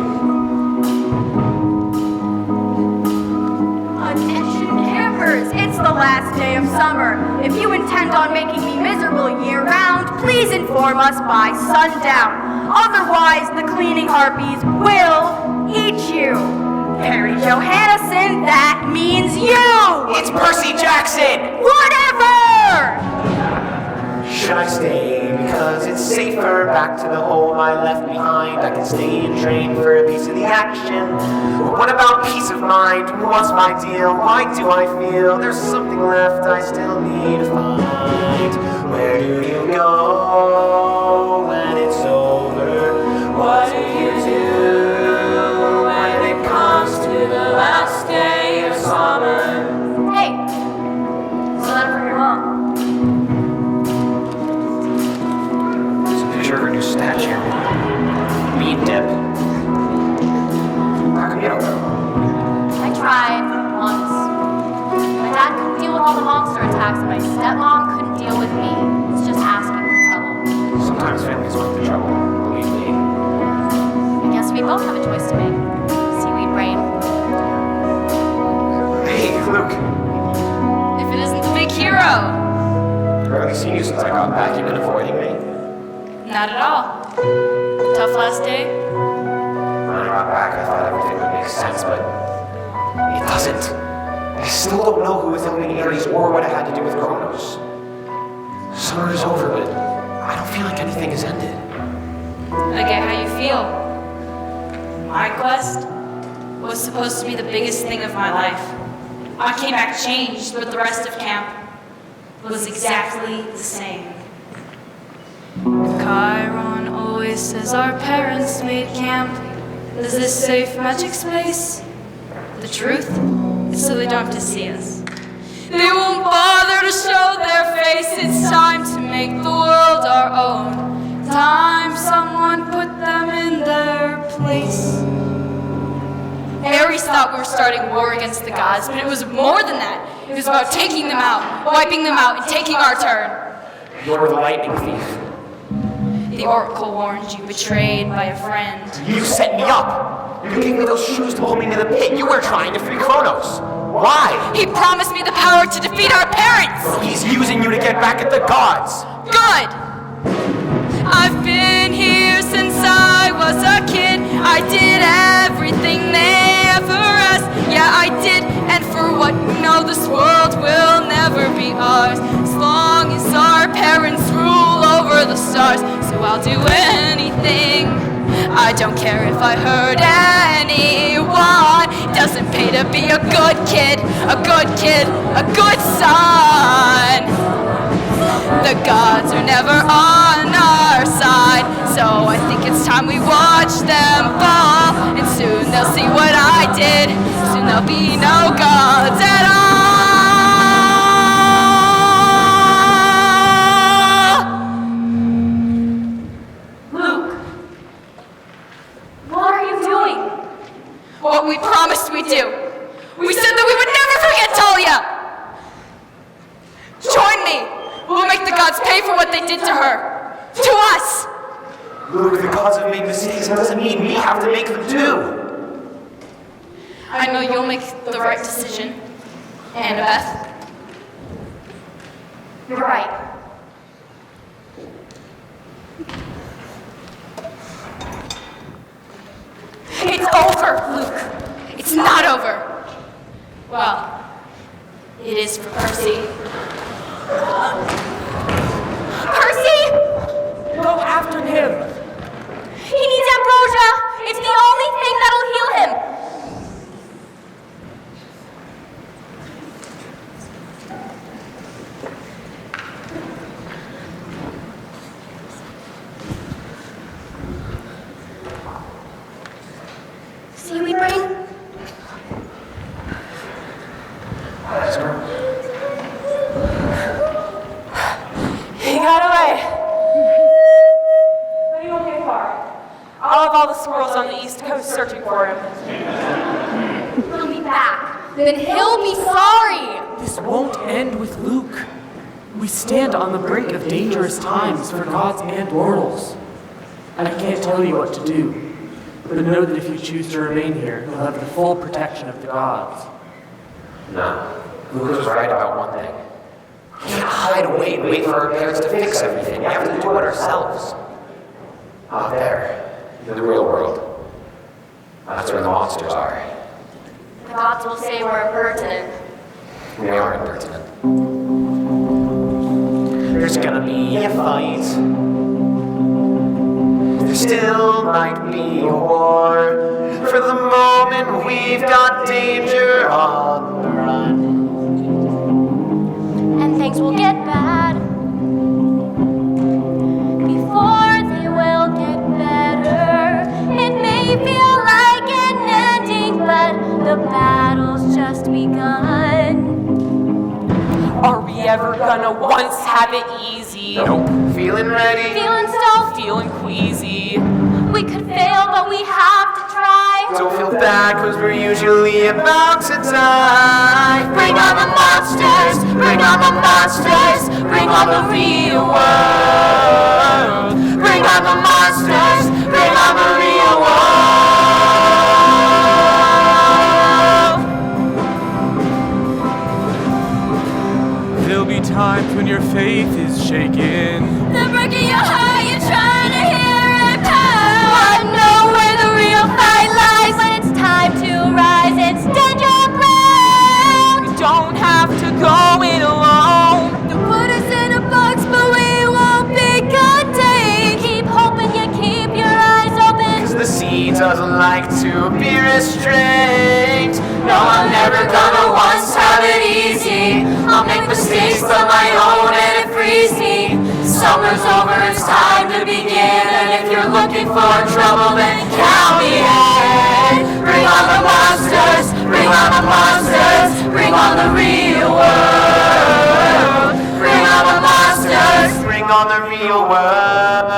Attention campers, it's the last day of summer. If you intend on making me miserable year-round, please inform us by sundown. Otherwise, the cleaning harpies will eat you. Harry Johannesson, that means you! It's Percy Jackson! Whatever! Should I stay because it's safer? Back to the home I left behind. I can stay and train for a piece of the action. But what about peace of mind? What's my deal? Why do I feel there's something left I still need to find? Where do you go when it's over? What do you do when it comes to the last day of summer? Hey, so that for your mom. Picture of her new statue. Meat dip. How come you don't go? I tried once. My dad couldn't deal with all the monster attacks, and my stepmom couldn't deal with me. It's just asking for trouble. Sometimes families want the trouble, believe me. I guess we both have a choice to make. Seaweed brain. Hey, Luke. If it isn't the big hero. I've barely seen you since I got back. You've been avoiding me. Not at all. Tough last day? When I got back, I thought everything would make sense, but it doesn't. I still don't know who was helping Ares or what it had to do with Kronos. Summer is over, but I don't feel like anything has ended. I get how you feel. My quest was supposed to be the biggest thing of my life. I came back changed, but the rest of camp was exactly the same. Chiron always says our parents made camp as this safe magic space. The truth is so they don't have to see us. They won't bother to show their face. It's time to make the world our own. Time someone put them in their place. Ares thought we were starting war against the gods, but it was more than that. It was about taking them out, wiping them out, and taking our turn. You're the lightning thief. The oracle warned you, betrayed by a friend. You set me up. You gave me those shoes to pull me into the pit. You were trying to free Kronos. Why? He promised me the power to defeat our parents! He's using you to get back at the gods. Good! I've been here since I was a kid. I did everything they ever asked. Yeah, I did. And for what you know, this world will never be ours. As long as our parents rule over the stars. So I'll do anything. I don't care if I hurt anyone. It doesn't pay to be a good kid, a good kid, a good son. The gods are never on our side, so I think it's time we watch them fall. And soon they'll see what I did. Soon there'll be no gods at all. Luke, what are you doing? What we promised we'd do. We said that we would never forget Talia. Join me. We'll make the gods pay for what they did to her. To us. Luke, the gods have made mistakes. That doesn't mean we have to make them too. I know you'll make the right decision. Annabeth. You're right. It's over, Luke. It's not over. Well, it is for Percy. Percy! Go after him! He needs ambrosia! It's the only thing that'll heal him! Master. He got away. But he won't get far. I'll have all the squirrels on the East Coast searching for him. He'll be back. Then he'll be sorry. This won't end with Luke. We stand on the brink of dangerous times for gods and mortals. And I can't tell you what to do, but know that if you choose to remain here, you'll have the full protection of the gods. No. Luke was right about one thing. We can't hide away and wait for our parents to fix everything. We have to do it ourselves. Out there, in the real world. That's where the monsters are. The gods will say we're impertinent. We are impertinent. There's gonna be a fight. There still might be a war. For the moment, we've got danger on the run. And things will get bad before they will get better. It may feel like an ending, but the battle's just begun. Are we ever gonna once have it easy? Nope. Feeling ready? Feeling so Feeling queasy. we could fail, but we have to try. Don't feel bad, cause we're usually about to die. Bring on the monsters, bring on the monsters, bring on the real world. Bring on the monsters, bring on the real world. There'll be times when your faith is shaken. They're breaking your heart, you're trying to hear it pound. I know where the real fight lies. When it's time to rise and stand your ground. We don't have to go it alone. They'll put us in a box, but we won't be contained. Keep hoping you keep your eyes open. Cause the sea doesn't like to be restrained. No, I'm never gonna once have it easy. I'll make mistakes of my own and it frees me. Summer's over, it's time to begin. And if you're looking for trouble, then count me in. Bring on the monsters, bring on the monsters, bring on the real world. Bring on the monsters, bring on the real world.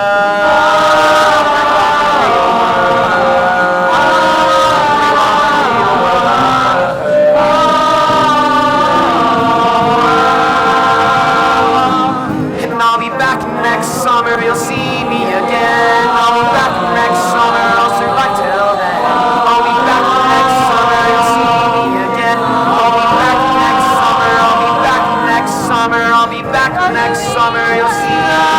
Summer, you'll see me again. I'll be back next summer, I'll survive till then. I'll be back next summer, you'll see me again. I'll be back next summer, I'll be back next summer, I'll be back next summer, you'll see me again.